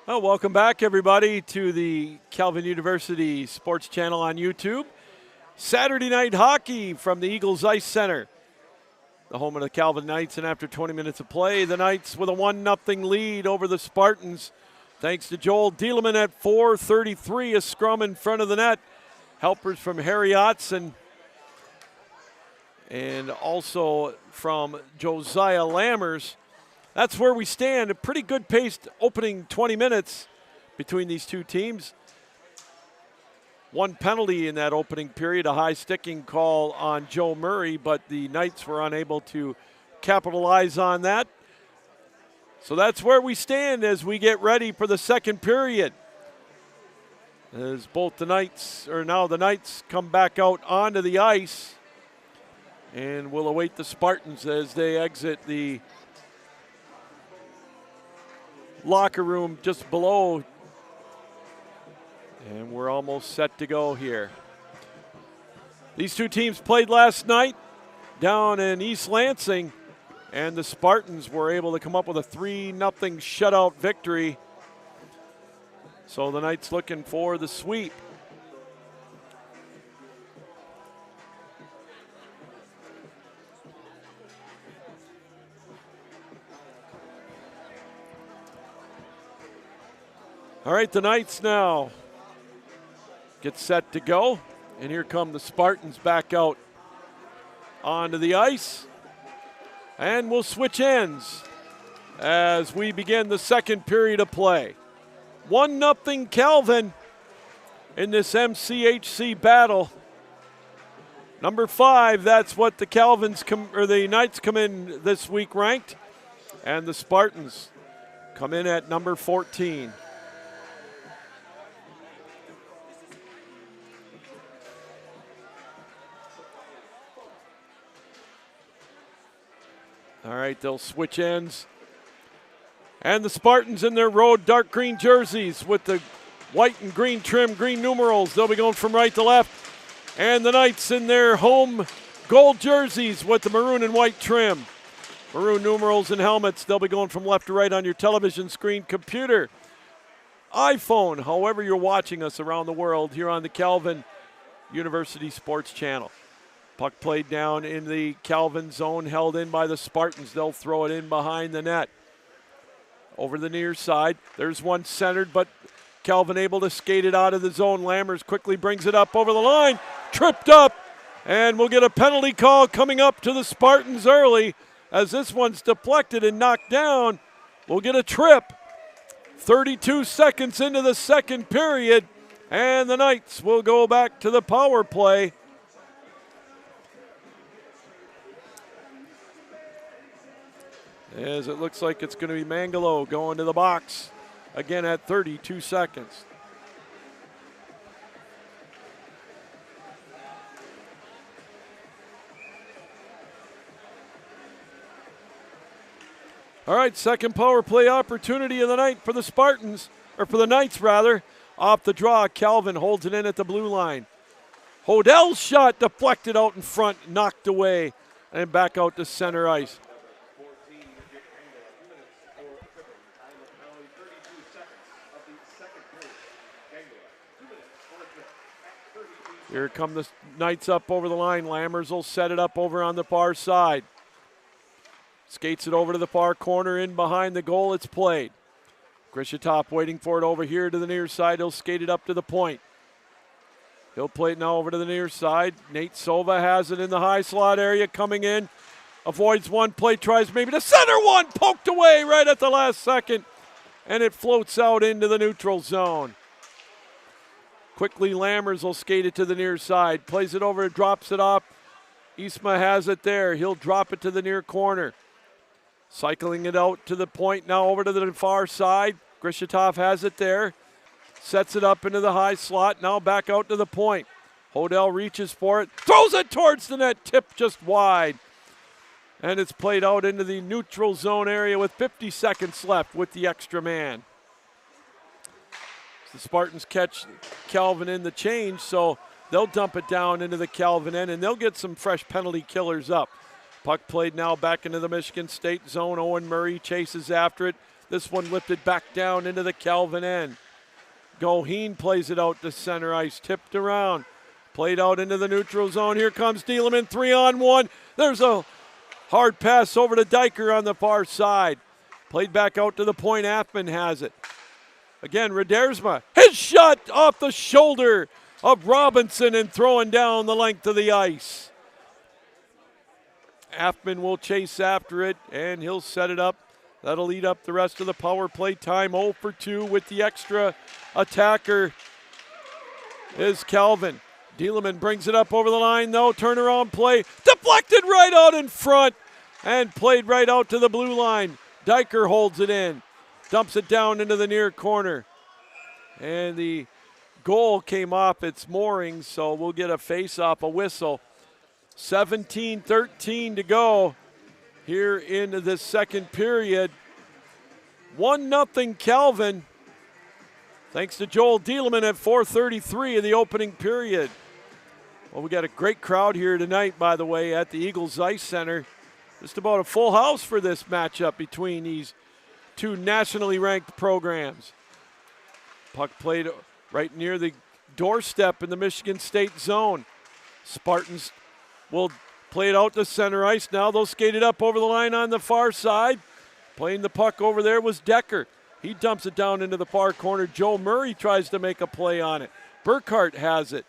Well, welcome back, everybody, to the Calvin University Sports Channel on YouTube. Saturday night hockey from the Eagles Ice Center, the home of the Calvin Knights. And after 20 minutes of play, the Knights with a 1-0 lead over the Spartans. Thanks to Joel Dieleman at 4:33, a scrum in front of the net. Helpers from Harry Otson and also from Josiah Lammers. That's where we stand. A pretty good paced opening 20 minutes between these two teams. One penalty in that opening period, a high sticking call on Joe Murray, but the Knights were unable to capitalize on that. So that's where we stand as we get ready for the second period. As both the Knights come back out onto the ice, and we'll await the Spartans as they exit the locker room just below. And we're almost set to go here. These two teams played last night down in East Lansing, and the Spartans were able to come up with a 3-0 shutout victory. So the Knights looking for the sweep. All right, the Knights now get set to go. And here come the Spartans back out onto the ice. And we'll switch ends as we begin the second period of play. 1-0 Calvin in this MCHC battle. Number 5, that's what the the Knights come in this week ranked. And the Spartans come in at number 14. All right, they'll switch ends. And the Spartans in their road dark green jerseys with the white and green trim, green numerals. They'll be going from right to left. And the Knights in their home gold jerseys with the maroon and white trim. Maroon numerals and helmets. They'll be going from left to right on your television screen, computer, iPhone, however you're watching us around the world here on the Calvin University Sports Channel. Puck played down in the Calvin zone, held in by the Spartans. They'll throw it in behind the net. Over the near side, there's one centered, but Calvin able to skate it out of the zone. Lammers quickly brings it up over the line, tripped up, and we'll get a penalty call coming up to the Spartans early as this one's deflected and knocked down. We'll get a trip. 32 seconds into the second period, and the Knights will go back to the power play. As it looks like it's going to be Mangalo going to the box again at 32 seconds. All right, second power play opportunity of the night for the Spartans, or for the Knights rather. Off the draw, Calvin holds it in at the blue line. Hodell's shot deflected out in front, knocked away, and back out to center ice. Here come the Knights up over the line. Lammers will set it up over on the far side. Skates it over to the far corner, in behind the goal. It's played. Grishitop waiting for it over here to the near side. He'll skate it up to the point. He'll play it now over to the near side. Nate Sova has it in the high slot area, coming in. Avoids one play, tries maybe to center one. Poked away right at the last second. And it floats out into the neutral zone. Quickly, Lammers will skate it to the near side. Plays it over, drops it off. Isma has it there. He'll drop it to the near corner. Cycling it out to the point, now over to the far side. Grishitov has it there. Sets it up into the high slot, now back out to the point. Hodell reaches for it, throws it towards the net, tipped just wide. And it's played out into the neutral zone area with 50 seconds left with the extra man. The Spartans catch Calvin in the change, so they'll dump it down into the Calvin end, and they'll get some fresh penalty killers up. Puck played now back into the Michigan State zone. Owen Murray chases after it. This one lifted back down into the Calvin end. Goheen plays it out to center ice, tipped around, played out into the neutral zone. Here comes Dieleman, 3-on-1. There's a hard pass over to Diker on the far side. Played back out to the point, Affman has it. Again, Redersma, his shot off the shoulder of Robinson and throwing down the length of the ice. Affman will chase after it, and he'll set it up. That'll eat up the rest of the power play time. 0 for 2 with the extra attacker is Calvin. Dieleman brings it up over the line, though. Turnaround play. Deflected right out in front and played right out to the blue line. Diker holds it in. Dumps it down into the near corner. And the goal came off its moorings, so we'll get a face-off, a whistle. 17-13 to go here into this second period. 1-0 Calvin, thanks to Joel Dieleman at 4:33 of the opening period. Well, we got a great crowd here tonight, by the way, at the Eagles Ice Center. Just about a full house for this matchup between these two nationally ranked programs. Puck played right near the doorstep in the Michigan State zone. Spartans will play it out to center ice now. They'll skate it up over the line on the far side. Playing the puck over there was Decker. He dumps it down into the far corner. Joe Murray tries to make a play on it. Burkhart has it.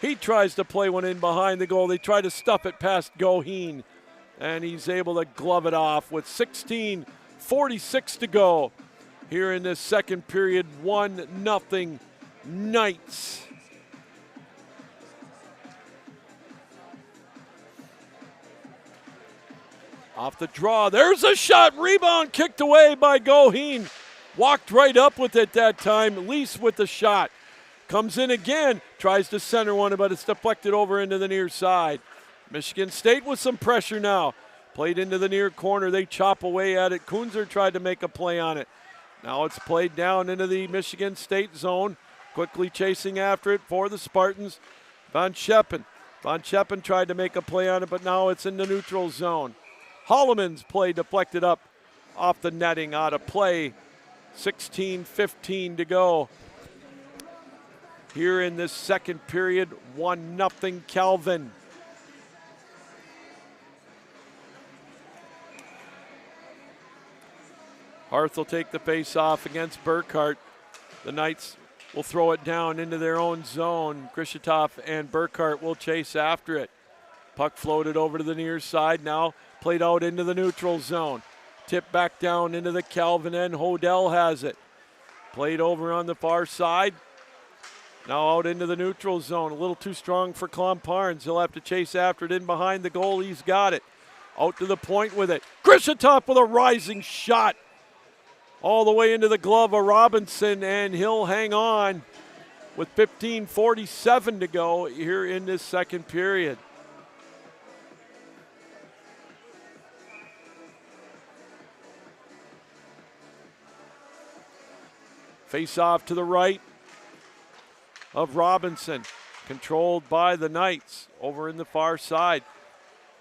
He tries to play one in behind the goal. They try to stuff it past Goheen, and he's able to glove it off with 16:46 to go here in this second period. 1-0 Knights. Off the draw, there's a shot, rebound kicked away by Goheen. Walked right up with it that time, Lease with the shot. Comes in again, tries to center one, but it's deflected over into the near side. Michigan State with some pressure now. Played into the near corner, they chop away at it. Kunzer tried to make a play on it. Now it's played down into the Michigan State zone. Quickly chasing after it for the Spartans. Von Scheppen. Von Scheppen tried to make a play on it, but now it's in the neutral zone. Holloman's play deflected up off the netting, out of play. 16:15 to go here in this second period. 1-0 Calvin. Harth will take the face off against Burkhart. The Knights will throw it down into their own zone. Krishatov and Burkhart will chase after it. Puck floated over to the near side, now played out into the neutral zone. Tipped back down into the Calvin end. Hodel has it. Played over on the far side. Now out into the neutral zone. A little too strong for Klomparns. He'll have to chase after it in behind the goal. He's got it. Out to the point with it. Krishatov with a rising shot. All the way into the glove of Robinson, and he'll hang on with 15:47 to go here in this second period. Face off to the right of Robinson, controlled by the Knights over in the far side.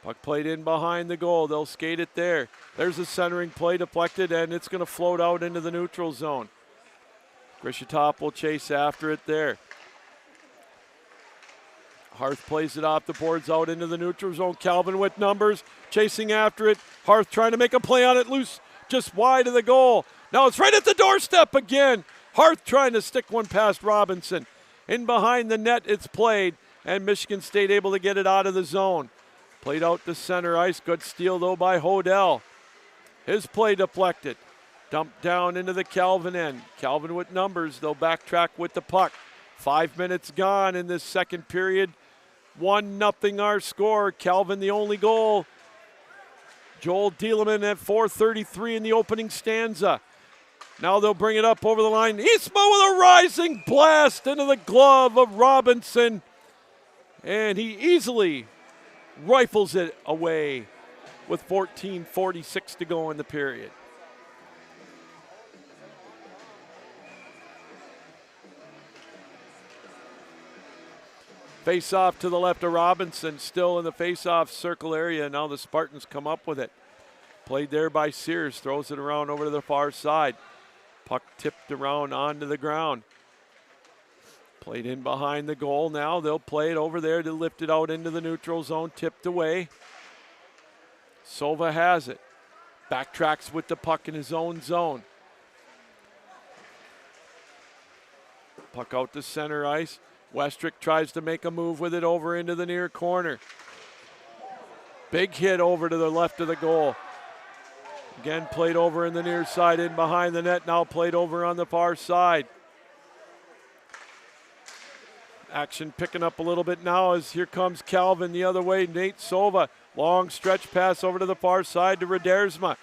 Puck played in behind the goal. They'll skate it there. There's a centering play deflected, and it's going to float out into the neutral zone. Krishatov will chase after it there. Harth plays it off the boards out into the neutral zone. Calvin with numbers, chasing after it. Harth trying to make a play on it, loose just wide of the goal. Now it's right at the doorstep again. Harth trying to stick one past Robinson. In behind the net it's played, and Michigan State able to get it out of the zone. Played out to center ice. Good steal, though, by Hodel. His play deflected. Dumped down into the Calvin end. Calvin with numbers. They'll backtrack with the puck. 5 minutes gone in this second period. 1-0 our score. Calvin the only goal. Joel Dieleman at 4:33 in the opening stanza. Now they'll bring it up over the line. Isma with a rising blast into the glove of Robinson. And he easily rifles it away with 14:46 to go in the period. Face off to the left of Robinson, still in the face off circle area. Now the Spartans come up with it. Played there by Sears. Throws it around over to the far side. Puck tipped around onto the ground. Played in behind the goal now. They'll play it over there to lift it out into the neutral zone. Tipped away. Sova has it. Backtracks with the puck in his own zone. Puck out to center ice. Westrick tries to make a move with it over into the near corner. Big hit over to the left of the goal. Again, played over in the near side, in behind the net. Now played over on the far side. Action picking up a little bit now as here comes Calvin the other way. Nate Sova. Long stretch pass over to the far side to Redersma.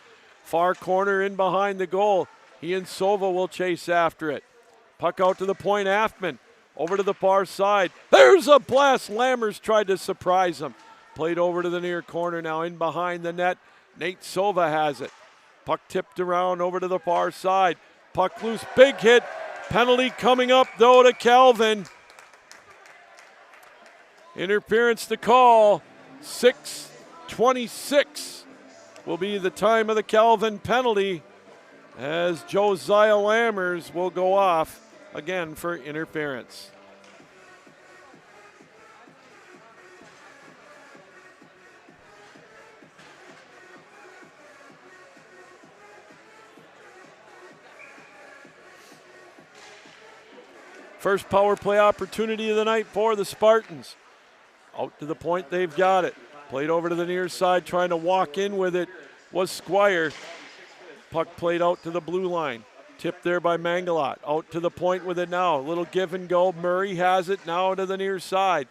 Far corner in behind the goal. He and Sova will chase after it. Puck out to the point, Affman. Over to the far side. There's a blast. Lammers tried to surprise him. Played over to the near corner now in behind the net. Nate Sova has it. Puck tipped around over to the far side. Puck loose. Big hit. Penalty coming up though to Calvin. Interference to call. 6:26 will be the time of the Calvin penalty as Josiah Lammers will go off again for interference. First power play opportunity of the night for the Spartans. Out to the point, they've got it. Played over to the near side, trying to walk in with it was Squire. Puck played out to the blue line. Tipped there by Mangalot. Out to the point with it now. A little give and go. Murray has it now to the near side.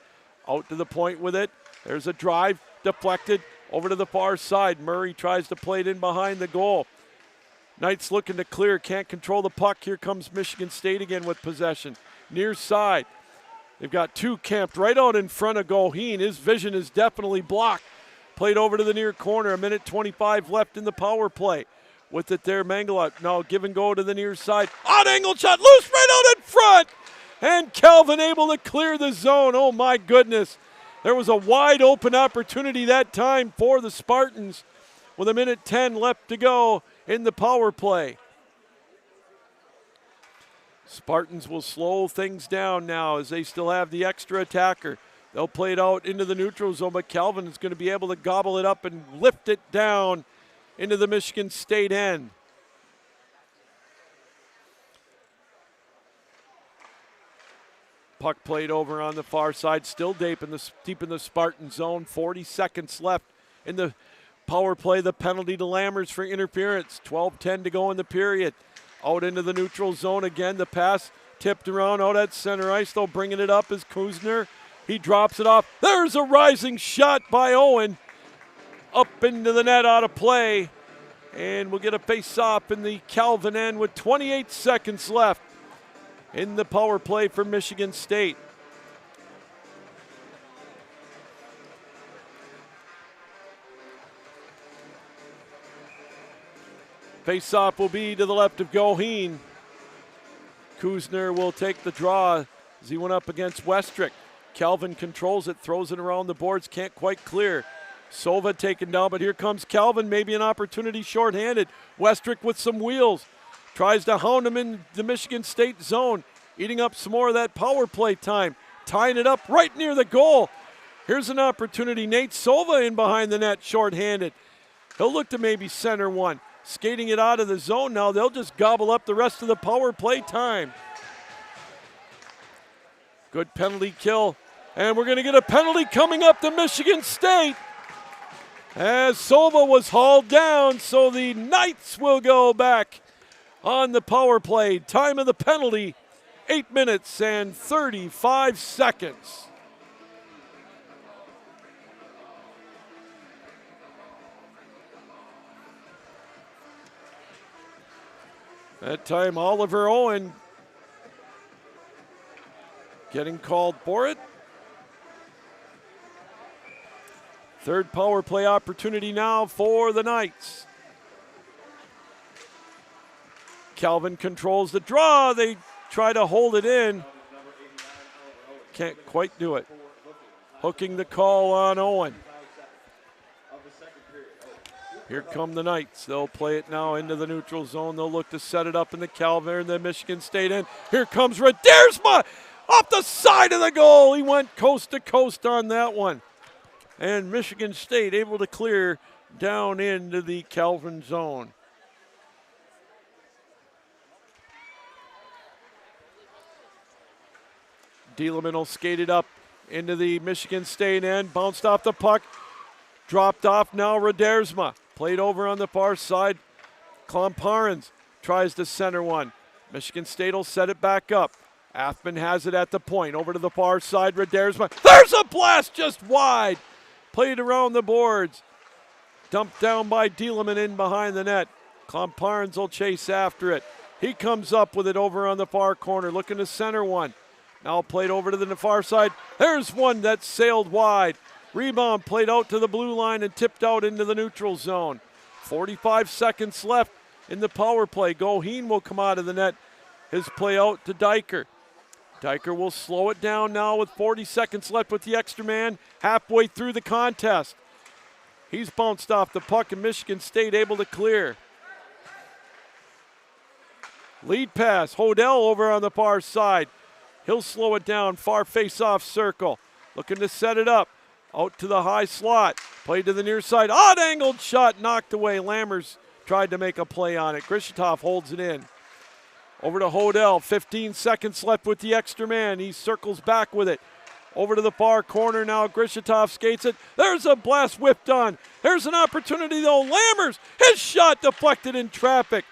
Out to the point with it. There's a drive, deflected over to the far side. Murray tries to play it in behind the goal. Knights looking to clear, can't control the puck. Here comes Michigan State again with possession. Near side. They've got two camped right out in front of Goheen. His vision is definitely blocked. Played over to the near corner. A minute 25 left in the power play. With it there, Mangalot. Now give and go to the near side. Odd angle shot, loose right out in front. And Calvin able to clear the zone. Oh my goodness. There was a wide open opportunity that time for the Spartans with a minute 10 left to go in the power play. Spartans will slow things down now as they still have the extra attacker. They'll play it out into the neutral zone, but Calvin is going to be able to gobble it up and lift it down into the Michigan State end. Puck played over on the far side, still deep in the Spartan zone. 40 seconds left in the power play. The penalty to Lammers for interference. 12:10 to go in the period. Out into the neutral zone again. The pass tipped around out at center ice. Though bringing it up is Kuzner. He drops it off. There's a rising shot by Owen. Up into the net, out of play. And we'll get a face-off in the Calvin end with 28 seconds left in the power play for Michigan State. Face-off will be to the left of Goheen. Kuzner will take the draw as he went up against Westrick. Calvin controls it, throws it around the boards, can't quite clear. Sova taken down, but here comes Calvin, maybe an opportunity shorthanded. Westrick with some wheels. Tries to hound him in the Michigan State zone. Eating up some more of that power play time. Tying it up right near the goal. Here's an opportunity. Nate Sova in behind the net, shorthanded. He'll look to maybe center one. Skating it out of the zone now. They'll just gobble up the rest of the power play time. Good penalty kill. And we're going to get a penalty coming up to Michigan State. As Sova was hauled down, so the Knights will go back on the power play. Time of the penalty, 8 minutes and 35 seconds. That time, Oliver Owen getting called for it. Third power play opportunity now for the Knights. Calvin controls the draw. They try to hold it in. Can't quite do it. Hooking the call on Owen. Here come the Knights. They'll play it now into the neutral zone. They'll look to set it up in the Calvin and the Michigan State end. Here comes Redersma off the side of the goal. He went coast to coast on that one. And Michigan State able to clear down into the Calvin zone. Deeleman will skate it up into the Michigan State end. Bounced off the puck. Dropped off now Redersma. Played over on the far side. Klomparens tries to center one. Michigan State will set it back up. Athman has it at the point. Over to the far side, Redersma. There's a blast just wide. Played around the boards. Dumped down by Deeleman in behind the net. Klomparens will chase after it. He comes up with it over on the far corner, looking to center one. Now played over to the far side. There's one that sailed wide. Rebound played out to the blue line and tipped out into the neutral zone. 45 seconds left in the power play. Goheen will come out of the net. His play out to Diker. Diker will slow it down now with 40 seconds left with the extra man halfway through the contest. He's bounced off the puck and Michigan State able to clear. Lead pass. Hodel over on the far side. He'll slow it down. Far face-off circle. Looking to set it up. Out to the high slot. Played to the near side. Odd-angled shot knocked away. Lammers tried to make a play on it. Grishitov holds it in. Over to Hodel. 15 seconds left with the extra man. He circles back with it. Over to the far corner now. Grishitov skates it. There's a blast whipped on. There's an opportunity though. Lammers. His shot deflected in traffic.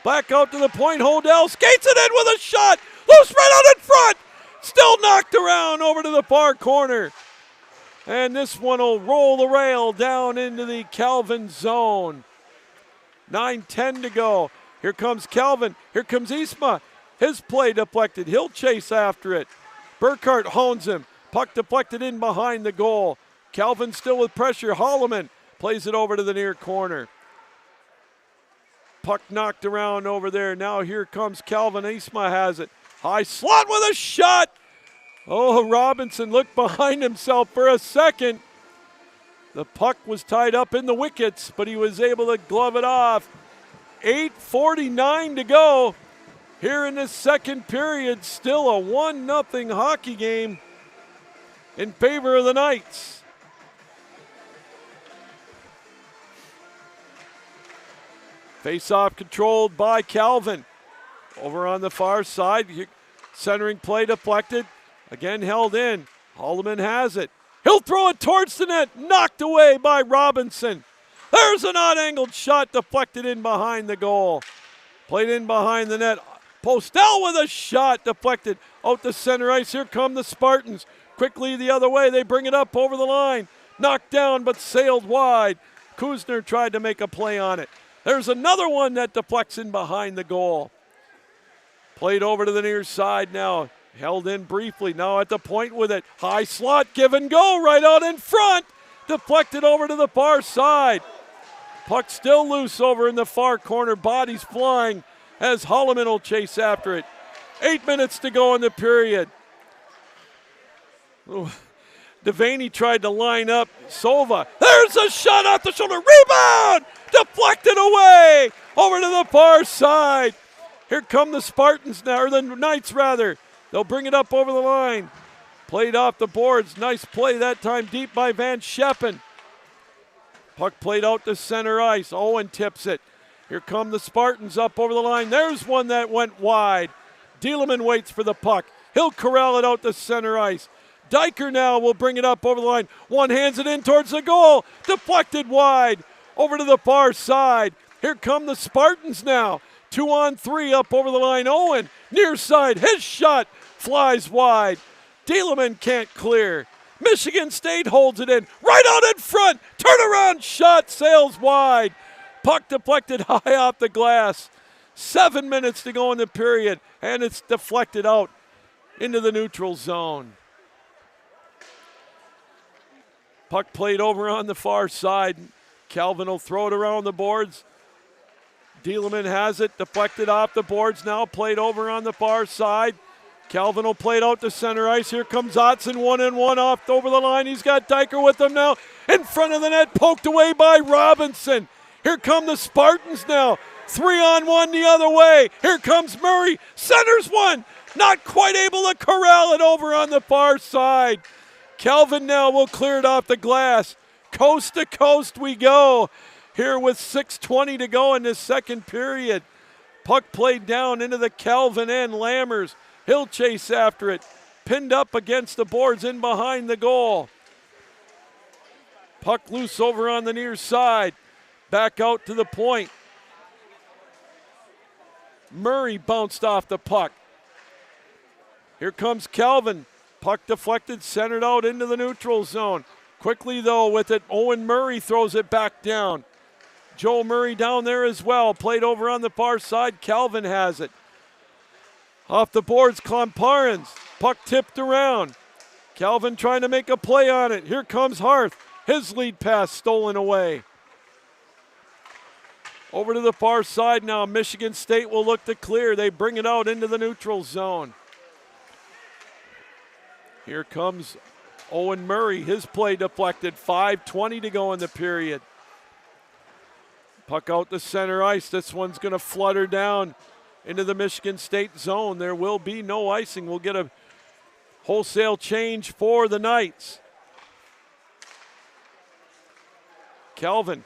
Back out to the point. Hodel skates it in with a shot. Loose right out in front. Still knocked around over to the far corner. And this one will roll the rail down into the Calvin zone. 9:10 to go. Here comes Calvin. Here comes Isma. His play deflected. He'll chase after it. Burkhart hones him. Puck deflected in behind the goal. Calvin still with pressure. Holloman plays it over to the near corner. Puck knocked around over there. Now here comes Calvin. Isma has it. High slot with a shot. Oh, Robinson looked behind himself for a second. The puck was tied up in the wickets, but he was able to glove it off. 8:49 to go here in the second period. Still a 1-0 hockey game in favor of the Knights. Face-off controlled by Calvin. Over on the far side, centering play deflected. Again held in. Holloman has it. He'll throw it towards the net. Knocked away by Robinson. There's an odd-angled shot deflected in behind the goal. Played in behind the net. Postel with a shot deflected out to center ice. Here come the Spartans. Quickly the other way. They bring it up over the line. Knocked down but sailed wide. Kuzner tried to make a play on it. There's another one that deflects in behind the goal. Played over to the near side now. Held in briefly. Now at the point with it. High slot, give and go right out in front. Deflected over to the far side. Puck still loose over in the far corner. Bodies flying as Holloman will chase after it. 8 minutes to go in the period. Devaney tried to line up Sova. There's a shot off the shoulder. Rebound! Deflected away over to the far side. Here come the Spartans now, or the Knights rather. They'll bring it up over the line. Played off the boards. Nice play that time deep by Van Scheppen. Puck played out to center ice. Owen tips it. Here come the Spartans up over the line. There's one that went wide. Deeleman waits for the puck. He'll corral it out to center ice. Diker now will bring it up over the line. One hands it in towards the goal. Deflected wide. Over to the far side. Here come the Spartans now. 2-on-3 up over the line. Owen, near side. His shot flies wide. Deeleman can't clear. Michigan State holds it in. Right out in front. Turnaround shot sails wide. Puck deflected high off the glass. 7 minutes to go in the period, and it's deflected out into the neutral zone. Puck played over on the far side. Calvin will throw it around the boards. Deeleman has it, deflected off the boards now, played over on the far side. Calvin will play it out to center ice. Here comes Otson, 1-on-1 off over the line. He's got Diker with him now. In front of the net, poked away by Robinson. Here come the Spartans now. 3-on-1 the other way. Here comes Murray. Centers one. Not quite able to corral it over on the far side. Calvin now will clear it off the glass. Coast to coast we go. Here with 6:20 to go in this second period. Puck played down into the Calvin end. Lammers. He'll chase after it. Pinned up against the boards in behind the goal. Puck loose over on the near side. Back out to the point. Murray bounced off the puck. Here comes Calvin. Puck deflected, centered out into the neutral zone. Quickly though with it, Owen Murray throws it back down. Joe Murray down there as well. Played over on the far side. Calvin has it. Off the boards, Klomparens. Puck tipped around. Calvin trying to make a play on it. Here comes Harth. His lead pass stolen away. Over to the far side now. Michigan State will look to clear. They bring it out into the neutral zone. Here comes Owen Murray. His play deflected. 5:20 to go in the period. Puck out to center ice. This one's going to flutter down into the Michigan State zone. There will be no icing. We'll get a wholesale change for the Knights. Calvin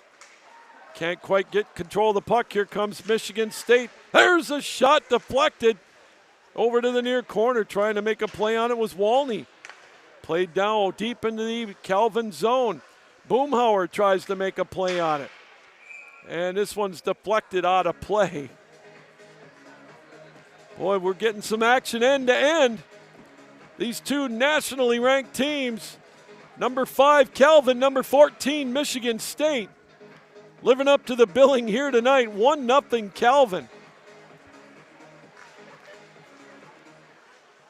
can't quite get control of the puck. Here comes Michigan State. There's a shot deflected. Over to the near corner, trying to make a play on it was Walney. Played down deep into the Calvin zone. Boomhauer tries to make a play on it. And this one's deflected out of play. Boy, we're getting some action end to end. These two nationally ranked teams, number 5 Calvin, number 14 Michigan State, living up to the billing here tonight. 1-0 Calvin.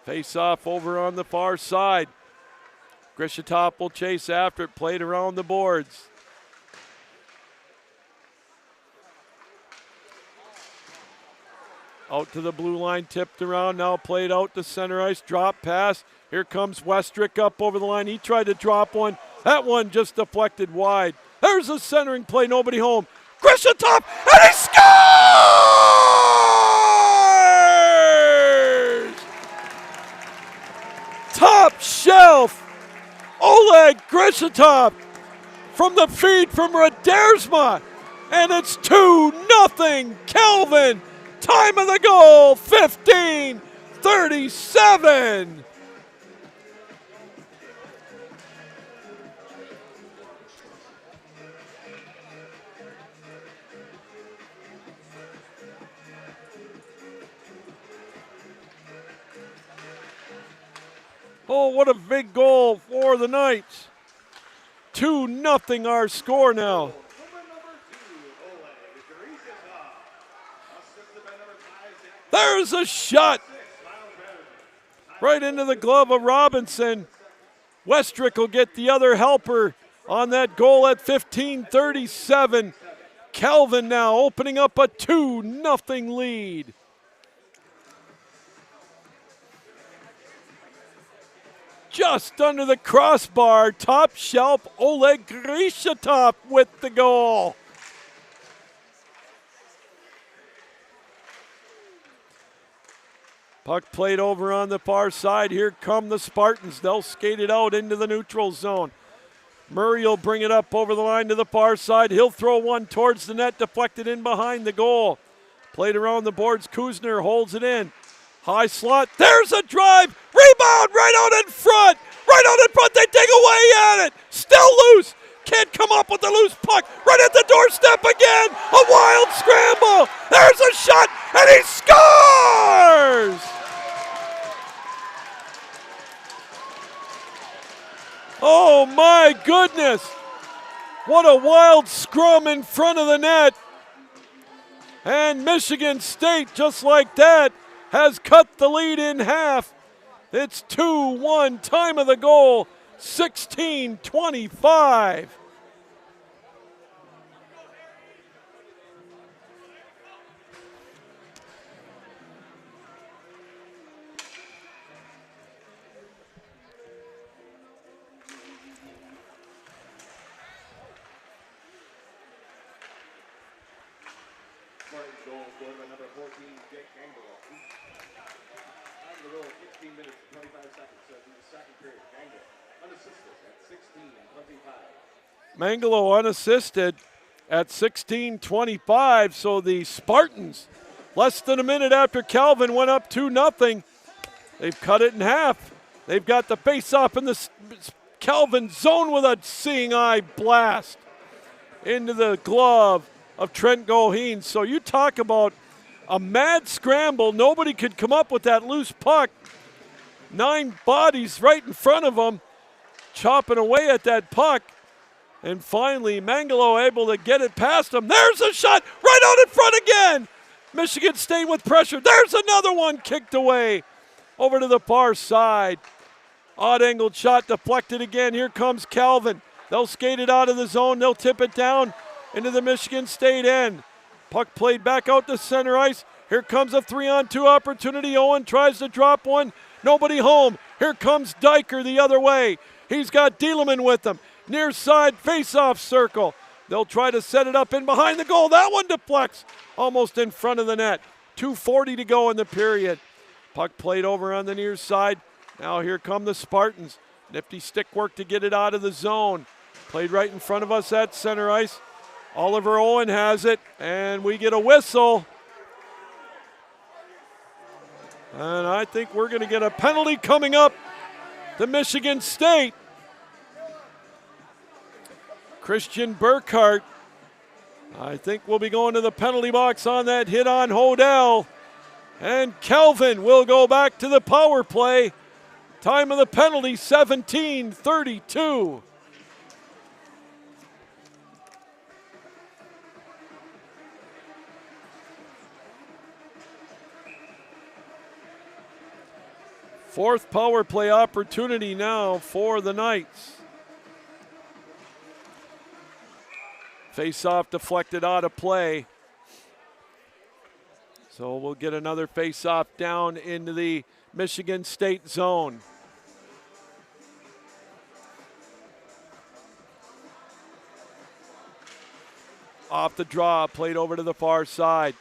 Face off over on the far side. Grishatop will chase after it, played around the boards. Out to the blue line, tipped around, now played out to center ice, drop pass. Here comes Westrick up over the line. He tried to drop one. That one just deflected wide. There's a centering play, nobody home. Grishatop, and he scores! Top shelf, Oleg Grishatop from the feed from Radersma. And it's 2-0 Calvin. Time of the goal, 15:37. Oh, what a big goal for the Knights. 2-0 our score now. There's a shot right into the glove of Robinson. Westrick will get the other helper on that goal at 15:37. Calvin now opening up a 2-0 lead. Just under the crossbar, top shelf, Oleg Grishatov with the goal. Puck played over on the far side. Here come the Spartans. They'll skate it out into the neutral zone. Murray will bring it up over the line to the far side. He'll throw one towards the net, deflected in behind the goal. Played around the boards. Kuzner holds it in. High slot. There's a drive. Rebound right out in front. Right out in front. They dig away at it. Still loose. Can't come up with the loose puck. Right at the doorstep again. A wild scramble. There's a shot, and he scores! Oh my goodness. What a wild scrum in front of the net. And Michigan State, just like that, has cut the lead in half. It's 2-1, time of the goal, 16:25. Jake Gangolo. On the roll, 16 minutes and 25 seconds in the second period. Gangolo unassisted at 16:25. Mangalo unassisted at 16:25. So the Spartans, less than a minute after Calvin went up 2-0, they've cut it in half. They've got the face-off in the Calvin zone with a seeing eye blast into the glove of Trent Goheen. So you talk about a mad scramble. Nobody could come up with that loose puck. 9 bodies right in front of them, chopping away at that puck. And finally, Mangalo able to get it past him. There's a shot right out in front again. Michigan State with pressure. There's another one kicked away over to the far side. Odd angled shot deflected again. Here comes Calvin. They'll skate it out of the zone. They'll tip it down into the Michigan State end. Puck played back out to center ice. Here comes a 3-on-2 opportunity. Owen tries to drop one. Nobody home. Here comes Diker the other way. He's got Dieleman with him. Near side face-off circle. They'll try to set it up in behind the goal. That one deflects almost in front of the net. 2:40 to go in the period. Puck played over on the near side. Now here come the Spartans. Nifty stick work to get it out of the zone. Played right in front of us at center ice. Oliver Owen has it, and we get a whistle. And I think we're going to get a penalty coming up to Michigan State. Christian Burkhart, I think, will be going to the penalty box on that hit on Hodel. And Calvin will go back to the power play. Time of the penalty, 17:32. Fourth power play opportunity now for the Knights. Face-off deflected out of play. So we'll get another face-off down into the Michigan State zone. Off the draw, played over to the far side.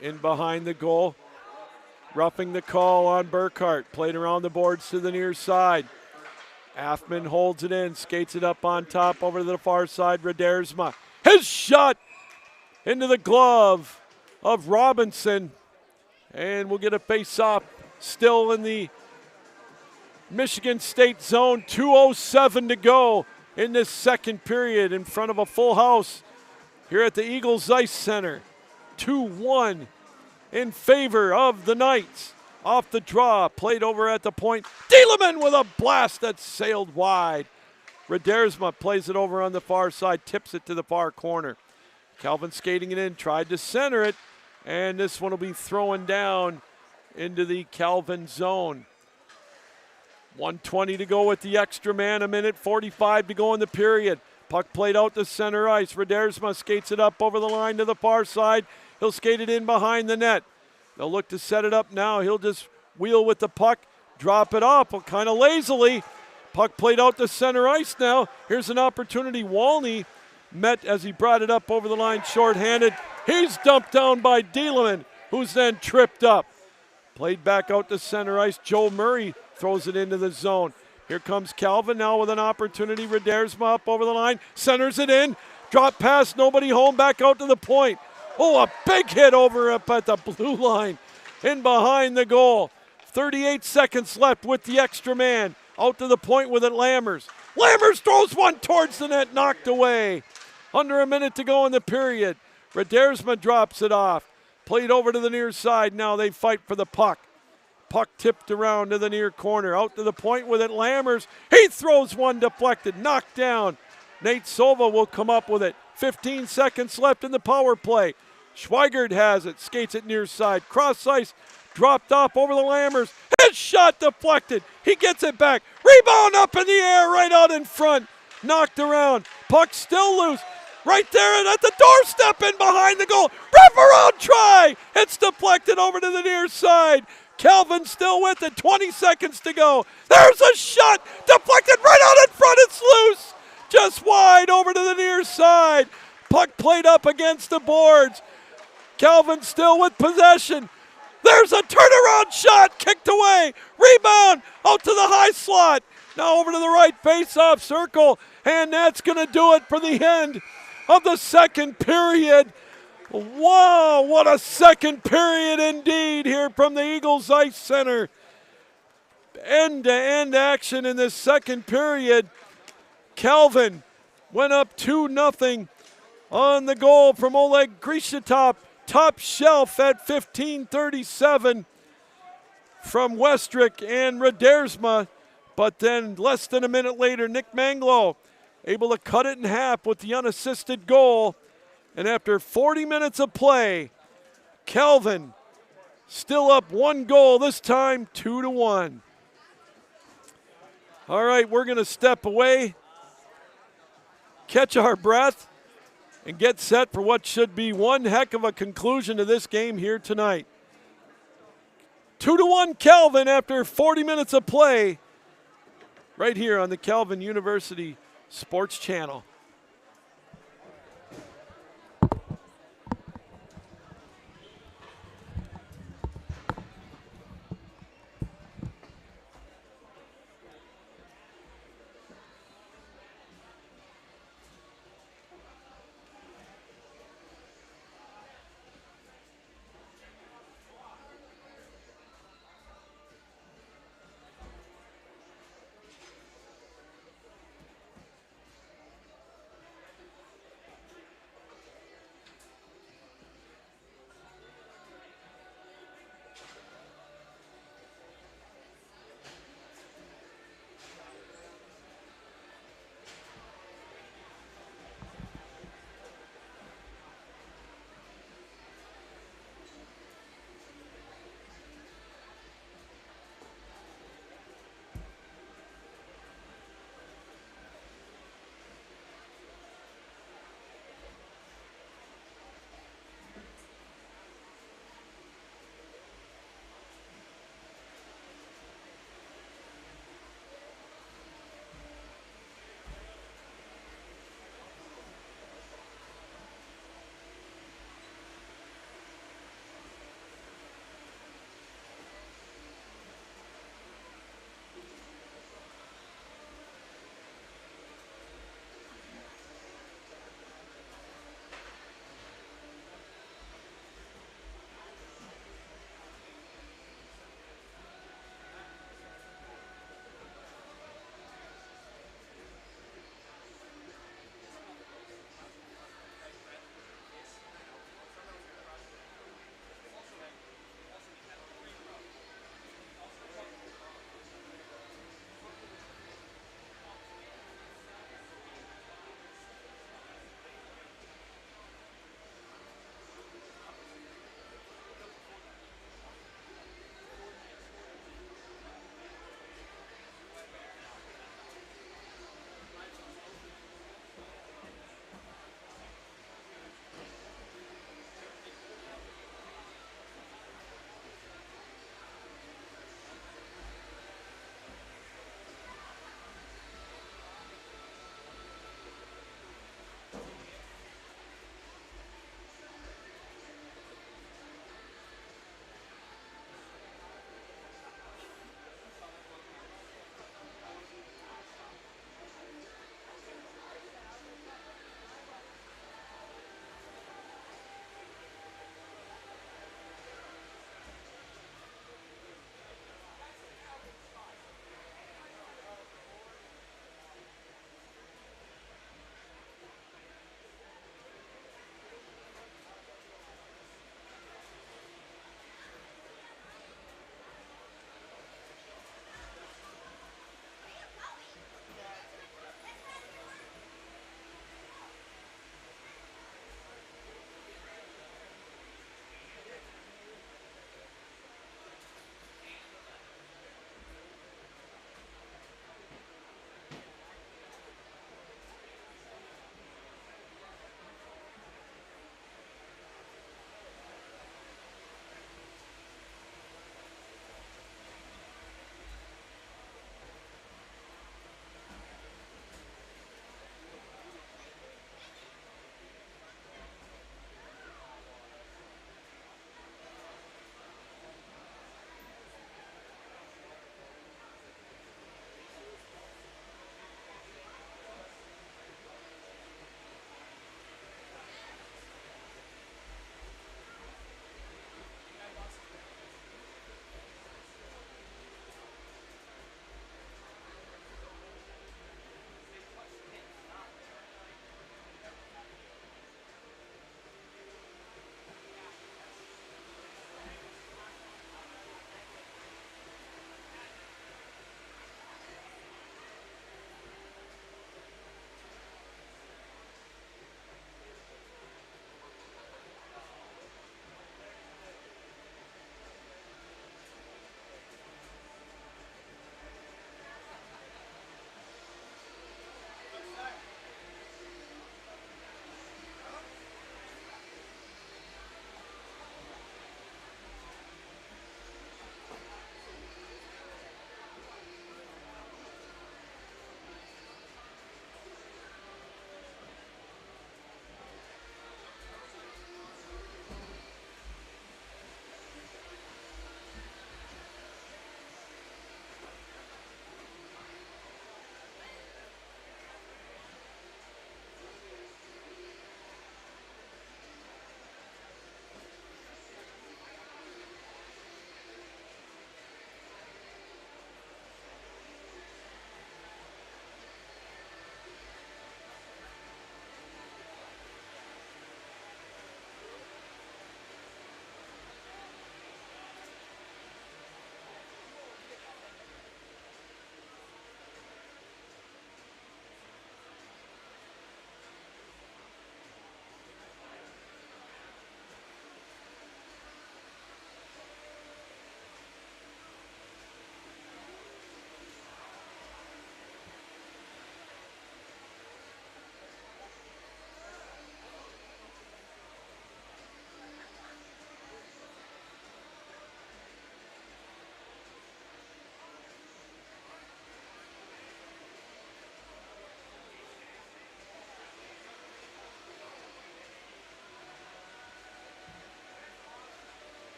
In behind the goal. Roughing the call on Burkhart. Played around the boards to the near side. Affman holds it in, skates it up on top over to the far side. Redersma. His shot into the glove of Robinson. And we'll get a face-off still in the Michigan State zone. 2:07 to go in this second period in front of a full house here at the Eagles Ice Center. 2-1 in favor of the Knights. Off the draw, played over at the point. Dieleman with a blast that sailed wide. Redersma plays it over on the far side, tips it to the far corner. Calvin skating it in, tried to center it, and this one will be thrown down into the Calvin zone. 1:20 to go with the extra man, 1:45 to go in the period. Puck played out to center ice. Redersma skates it up over the line to the far side. He'll skate it in behind the net. They'll look to set it up now. He'll just wheel with the puck, drop it off kind of lazily. Puck played out to center ice now. Here's an opportunity. Walney met as he brought it up over the line shorthanded. He's dumped down by Dieleman, who's then tripped up. Played back out to center ice. Joe Murray throws it into the zone. Here comes Calvin now with an opportunity. Redersma up over the line, centers it in. Drop pass, nobody home, back out to the point. Oh, a big hit over up at the blue line in behind the goal. 38 seconds left with the extra man. Out to the point with it, Lammers. Lammers throws one towards the net, knocked away. Under a minute to go in the period. Redersma drops it off. Played over to the near side. Now they fight for the puck. Puck tipped around to the near corner. Out to the point with it, Lammers. He throws one deflected, knocked down. Nate Silva will come up with it. 15 seconds left in the power play. Schweigert has it, skates it near side. Cross ice, dropped off over the Lammers. His shot deflected. He gets it back. Rebound up in the air, right out in front. Knocked around. Puck still loose. Right there at the doorstep in behind the goal. Wraparound try. It's deflected over to the near side. Calvin still with it. 20 seconds to go. There's a shot. Deflected right out in front. It's loose. Just wide over to the near side. Puck played up against the boards. Calvin still with possession. There's a turnaround shot, kicked away. Rebound out to the high slot. Now over to the right face-off circle, and that's going to do it for the end of the second period. Wow, what a second period indeed here from the Eagles Ice Center. End-to-end action in this second period. Calvin went up 2-0 on the goal from Oleg Grishatop. Top shelf at 15:37 from Westrick and Radersma. But then less than a minute later, Nick Manglo able to cut it in half with the unassisted goal. And after 40 minutes of play, Calvin still up 1 goal, this time 2-1. All right, we're going to step away, catch our breath, and get set for what should be one heck of a conclusion to this game here tonight. 2-1 Calvin after 40 minutes of play right here on the Calvin University Sports Channel.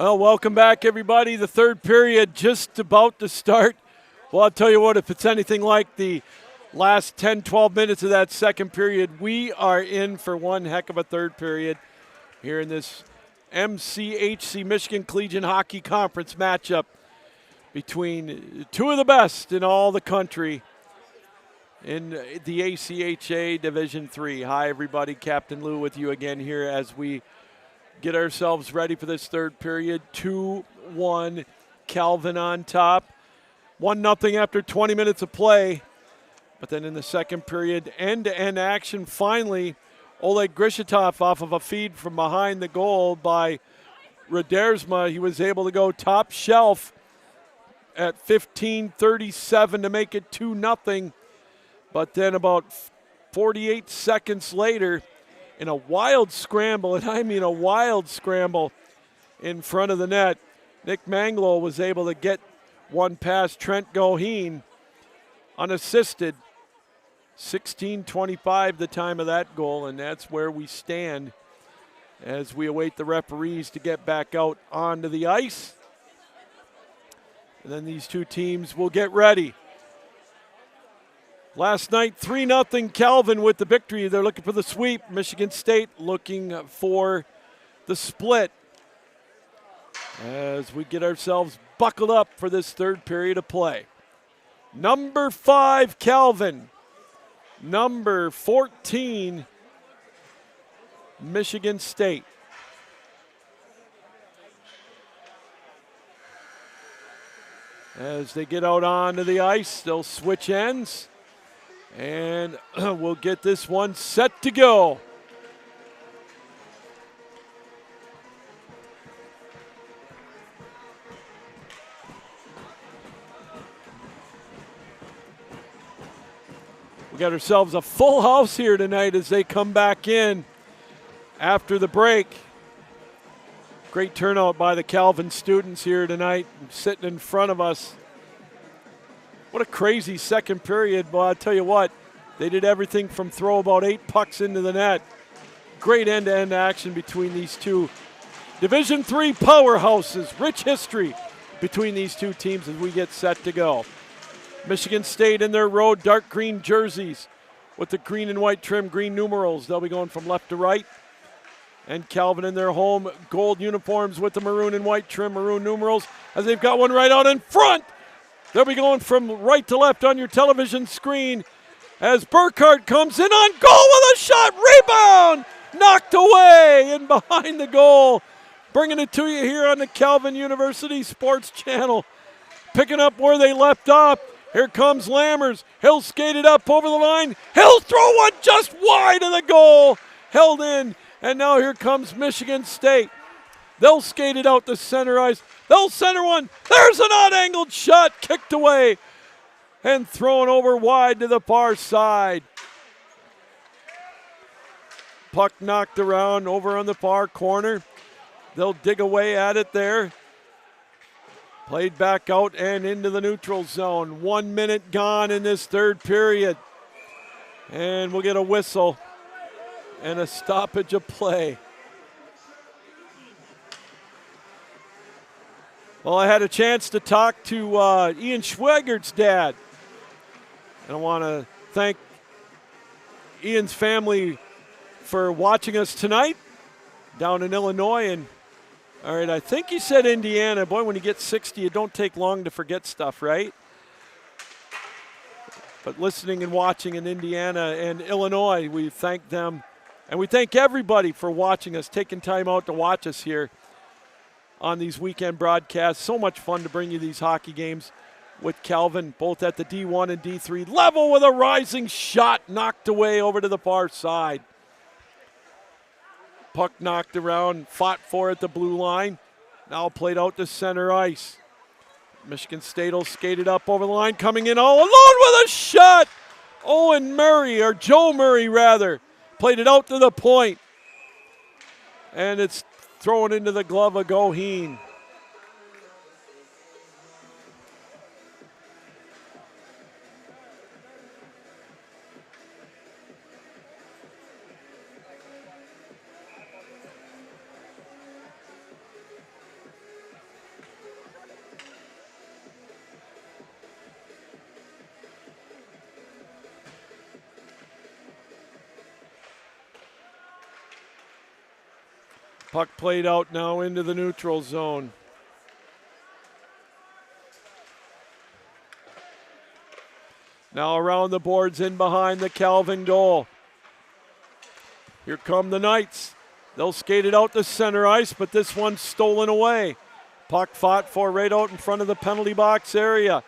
Well, welcome back, everybody. The third period just about to start. Well, I'll tell you what, if it's anything like the last 10, 12 minutes of that second period, we are in for one heck of a third period here in this MCHC Michigan Collegiate Hockey Conference matchup between two of the best in all the country in the ACHA Division III. Hi, everybody. Captain Lou with you again here as we get ourselves ready for this third period. 2-1 Calvin on top. 1-0 after 20 minutes of play. But then in the second period, end-to-end action finally. Oleg Grishitov off of a feed from behind the goal by Radersma. He was able to go top shelf at 15:37 to make it 2-0. But then about 48 seconds later, in a wild scramble, and I mean a wild scramble in front of the net, Nick Manglo was able to get one past Trent Goheen unassisted. 16:25 the time of that goal, and that's where we stand as we await the referees to get back out onto the ice. And then these two teams will get ready. Last night, 3-0 Calvin with the victory. They're looking for the sweep. Michigan State looking for the split as we get ourselves buckled up for this third period of play. Number 5, Calvin. Number 14, Michigan State. As they get out onto the ice, they'll switch ends, and we'll get this one set to go. We got ourselves a full house here tonight as they come back in after the break. Great turnout by the Calvin students here tonight, sitting in front of us. What a crazy second period, but I'll tell you what, they did everything from throw about 8 pucks into the net. Great end-to-end action between these two Division III powerhouses. Rich history between these two teams as we get set to go. Michigan State in their road dark green jerseys with the green and white trim, green numerals. They'll be going from left to right. And Calvin in their home gold uniforms with the maroon and white trim, maroon numerals, as they've got one right out in front. They'll be going from right to left on your television screen as Burkhardt comes in on goal with a shot, rebound, knocked away and behind the goal. Bringing it to you here on the Calvin University Sports Channel. Picking up where they left off. Here comes Lammers. He'll skate it up over the line. He'll throw one just wide of the goal. Held in. And now here comes Michigan State. They'll skate it out to center ice. They'll center one. There's an odd-angled shot kicked away and thrown over wide to the far side. Puck knocked around over on the far corner. They'll dig away at it there. Played back out and into the neutral zone. 1 minute gone in this third period. And we'll get a whistle and a stoppage of play. Well, I had a chance to talk to Ian Schwegert's dad. And I want to thank Ian's family for watching us tonight down in Illinois. And all right, I think he said Indiana. Boy, when you get 60, it don't take long to forget stuff, right? But listening and watching in Indiana and Illinois, we thank them. And we thank everybody for watching us, taking time out to watch us here on these weekend broadcasts. So much fun to bring you these hockey games with Calvin, both at the D1 and D3 level, with a rising shot knocked away over to the far side. Puck knocked around, fought for at the blue line. Now played out to center ice. Michigan State will skate it up over the line, coming in all alone with a shot. Owen Murray, or Joe Murray rather, played it out to the point. And it's thrown into the glove of Goheen. Puck played out now into the neutral zone. Now around the boards in behind the Calvin goal. Here come the Knights. They'll skate it out to center ice, but this one's stolen away. Puck fought for right out in front of the penalty box area.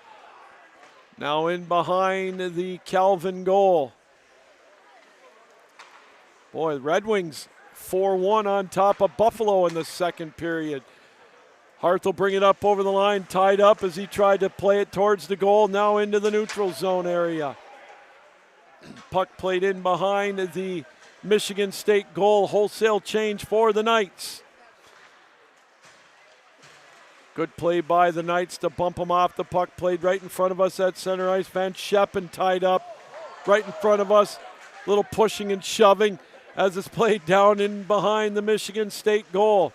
Now in behind the Calvin goal. Boy, the Red Wings 4-1 on top of Buffalo in the second period. Hart will bring it up over the line, tied up as he tried to play it towards the goal, now into the neutral zone area. Puck played in behind the Michigan State goal, wholesale change for the Knights. Good play by the Knights to bump them off the puck, played right in front of us at center ice. Van Scheppen tied up right in front of us. Little pushing and shoving as it's played down in behind the Michigan State goal.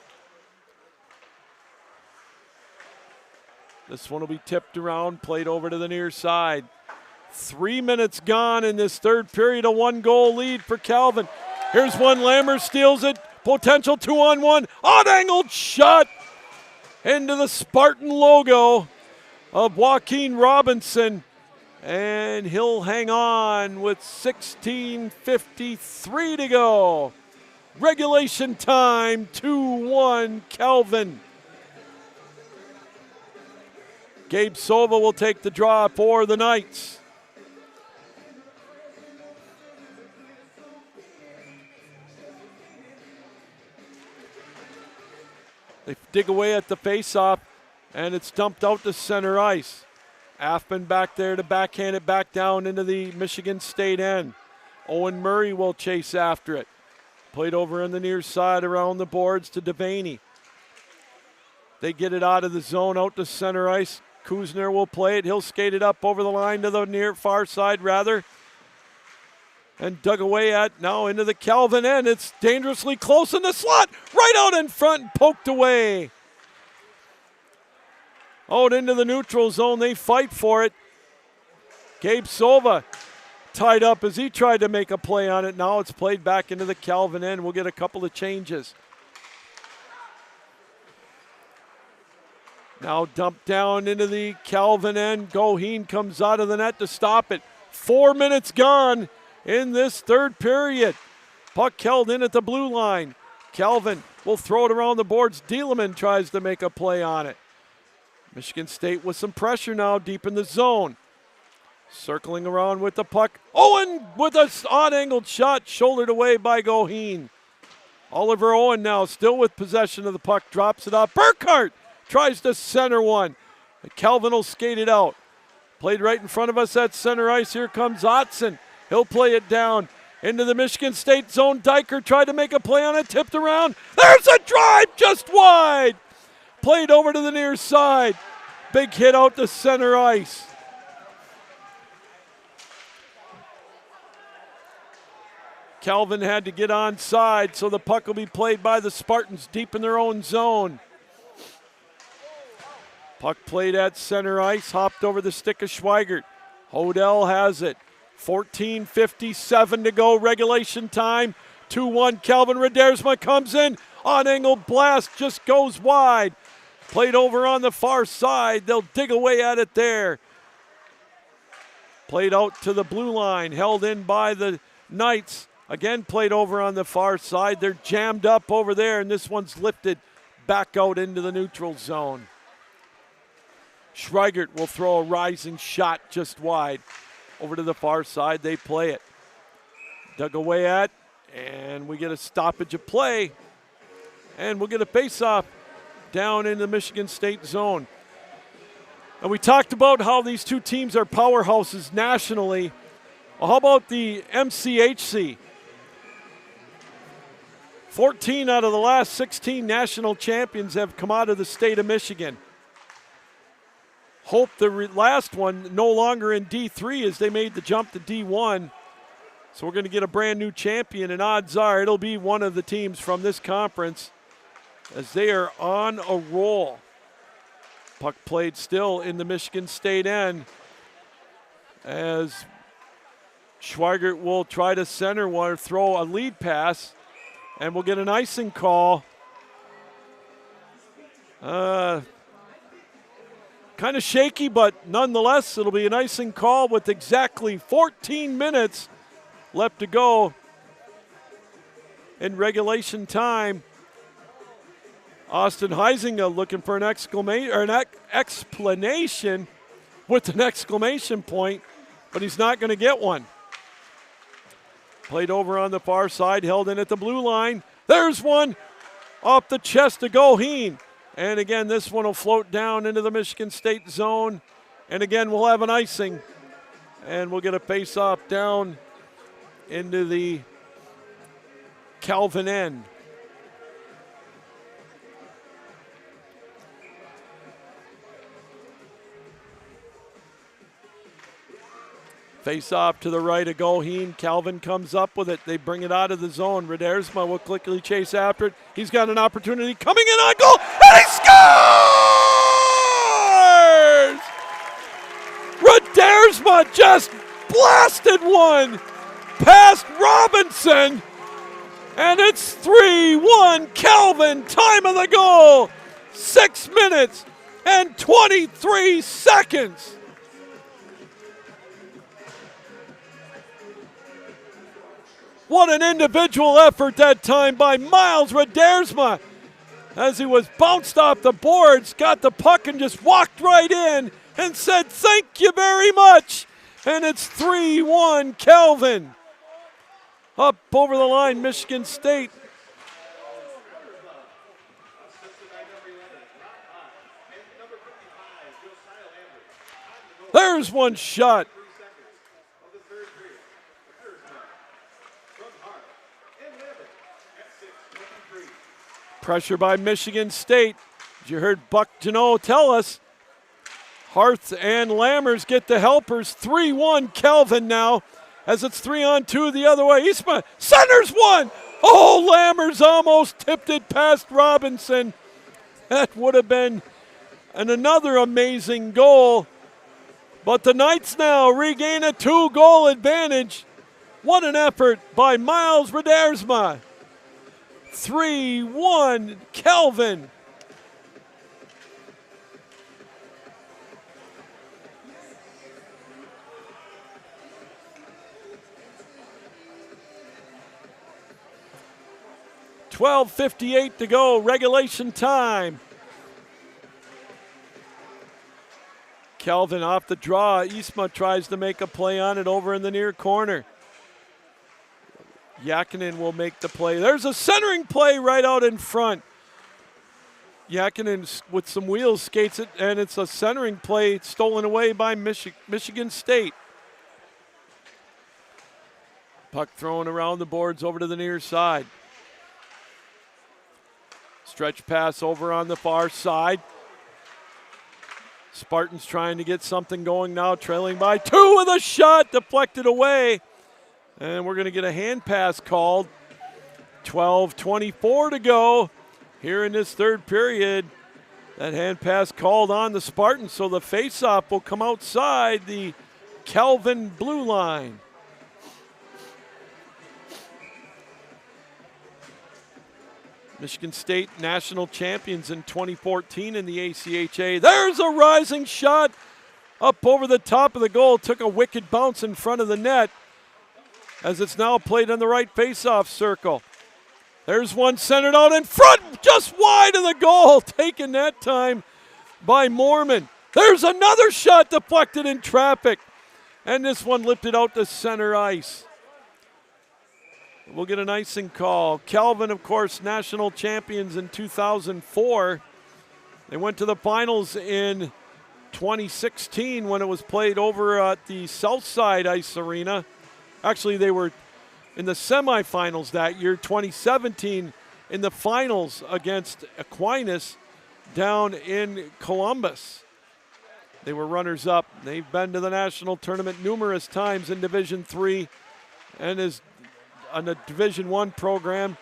This one will be tipped around, played over to the near side. 3 minutes gone in this third period, a 1-goal lead for Calvin. Here's one, Lammer steals it, potential 2-on-1, odd-angled shot into the Spartan logo of Joaquin Robinson, and he'll hang on with 16:53 to go. Regulation time, 2-1 Calvin. Gabe Sova will take the draw for the Knights. They dig away at the faceoff, and it's dumped out to center ice. Affman back there to backhand it back down into the Michigan State end. Owen Murray will chase after it. Played over on the near side around the boards to Devaney. They get it out of the zone, out to center ice. Kuzner will play it. He'll skate it up over the line to the near far side, rather. And dug away at now into the Calvin end. It's dangerously close in the slot. Right out in front and poked away. Out into the neutral zone. They fight for it. Gabe Sova tied up as he tried to make a play on it. Now it's played back into the Calvin end. We'll get a couple of changes. Now dumped down into the Calvin end. Goheen comes out of the net to stop it. 4 minutes gone in this third period. Puck held in at the blue line. Calvin will throw it around the boards. Dieleman tries to make a play on it. Michigan State with some pressure now deep in the zone. Circling around with the puck. Owen with an odd-angled shot, shouldered away by Goheen. Oliver Owen now still with possession of the puck, drops it off. Burkhart tries to center one. Calvin will skate it out. Played right in front of us at center ice. Here comes Otson. He'll play it down into the Michigan State zone. Diker tried to make a play on it, tipped around. There's a drive just wide. Played over to the near side. Big hit out to center ice. Calvin had to get onside, so the puck will be played by the Spartans deep in their own zone. Puck played at center ice, hopped over the stick of Schweigert. Hodel has it. 14:57 to go, regulation time. 2-1, Calvin Redersma comes in. On-angle blast just goes wide. Played over on the far side. They'll dig away at it there. Played out to the blue line, held in by the Knights. Again, played over on the far side. They're jammed up over there, and this one's lifted back out into the neutral zone. Schweigert will throw a rising shot just wide. Over to the far side, they play it. Dug away at, and we get a stoppage of play. And we'll get a face-off down in the Michigan State zone. And we talked about how these two teams are powerhouses nationally. Well, how about the MCHC? 14 out of the last 16 national champions have come out of the state of Michigan. Hope the last one no longer in D3 as they made the jump to D1. So we're going to get a brand new champion, and odds are it'll be one of the teams from this conference as they are on a roll. Puck played still in the Michigan State end as Schweigert will try to center one or throw a lead pass, and we'll get an icing call Kind of shaky, but nonetheless, it'll be an icing call with exactly 14 minutes left to go in regulation time. Austin Heisinger looking for an exclamation or an explanation with an exclamation point, but he's not going to get one. Played over on the far side, held in at the blue line. There's one off the chest to Goheen. And again, this one will float down into the Michigan State zone. And again, we'll have an icing. And we'll get a face-off down into the Calvin end. Face off to the right of Goheen. Calvin comes up with it. They bring it out of the zone. Redersma will quickly chase after it. He's got an opportunity coming in on goal, and he scores! Redersma just blasted one past Robinson, and it's 3-1 Calvin. Time of the goal, 6 minutes and 23 seconds. What an individual effort that time by Miles Redersma as he was bounced off the boards, got the puck and just walked right in and said, "Thank you very much." And it's 3-1 Calvin. Up over the line, Michigan State. There's one shot. Pressure by Michigan State. As you heard Buck Janot tell us, Harth and Lammers get the helpers. 3-1 Calvin now, as it's 3-on-2 the other way. Eastman centers one. Oh, Lammers almost tipped it past Robinson. That would have been another amazing goal. But the Knights now regain a 2-goal advantage. What an effort by Miles Redersma. 3-1 Calvin. $12:58 to go, regulation time. Calvin off the draw. Isma tries to make a play on it over in the near corner. Yakinen will make the play. There's a centering play right out in front. Yakinen with some wheels skates it, and it's a centering play stolen away by Michigan State. Puck thrown around the boards over to the near side. Stretch pass over on the far side. Spartans trying to get something going now, trailing by 2 with a shot deflected away. And we're going to get a hand pass called. 12:24 to go here in this third period. That hand pass called on the Spartans, so the face-off will come outside the Calvin blue line. Michigan State national champions in 2014 in the ACHA. There's a rising shot up over the top of the goal. Took a wicked bounce in front of the net, as it's now played on the right face-off circle. There's one centered out in front, just wide of the goal, taken that time by Mormon. There's another shot deflected in traffic, and this one lifted out to center ice. We'll get an icing call. Calvin, of course, national champions in 2004. They went to the finals in 2016 when it was played over at the Southside Ice Arena. Actually, they were in the semifinals that year. 2017 in the finals against Aquinas down in Columbus. They were runners-up. They've been to the national tournament numerous times in Division III and is on the Division I program.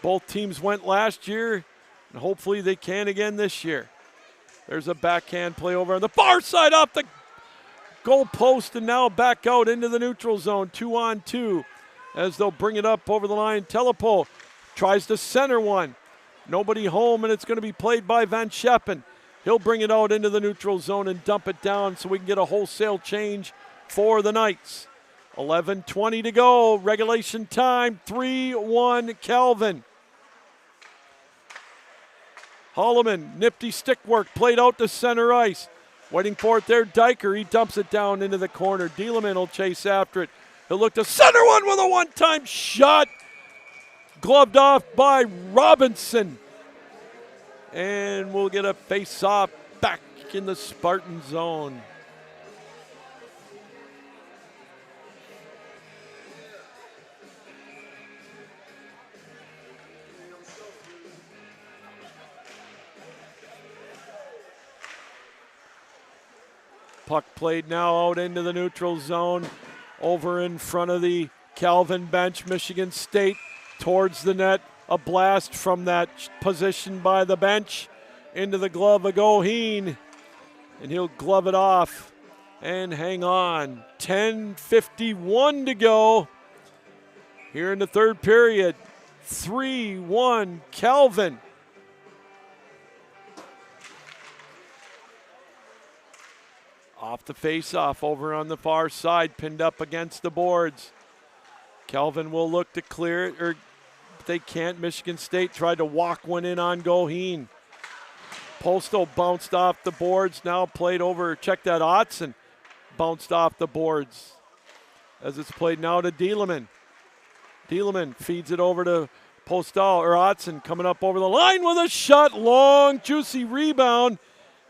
Both teams went last year, and hopefully they can again this year. There's a backhand play over on the far side off the goal post, and now back out into the neutral zone, 2-on-2, as they'll bring it up over the line. Telepo tries to center one. Nobody home, and it's going to be played by Van Scheppen. He'll bring it out into the neutral zone and dump it down so we can get a wholesale change for the Knights. 11:20 to go, regulation time, 3-1 Calvin. Holloman, nifty stick work, played out to center ice. Waiting for it there, Diker, he dumps it down into the corner. Dieleman will chase after it. He'll look to center one with a one-time shot. Gloved off by Robinson. And we'll get a face-off back in the Spartan zone. Puck played now out into the neutral zone. Over in front of the Calvin bench, Michigan State towards the net. A blast from that position by the bench into the glove of Goheen. And he'll glove it off and hang on. 10:51 to go here in the third period. 3-1 Calvin. Off the face-off over on the far side, pinned up against the boards. Calvin will look to clear it, or they can't. Michigan State tried to walk one in on Goheen. Postal bounced off the boards, now played over, check that, Otson bounced off the boards as it's played now to Dieleman. Dieleman feeds it over to Postal, or Otson coming up over the line with a shot, long, juicy rebound,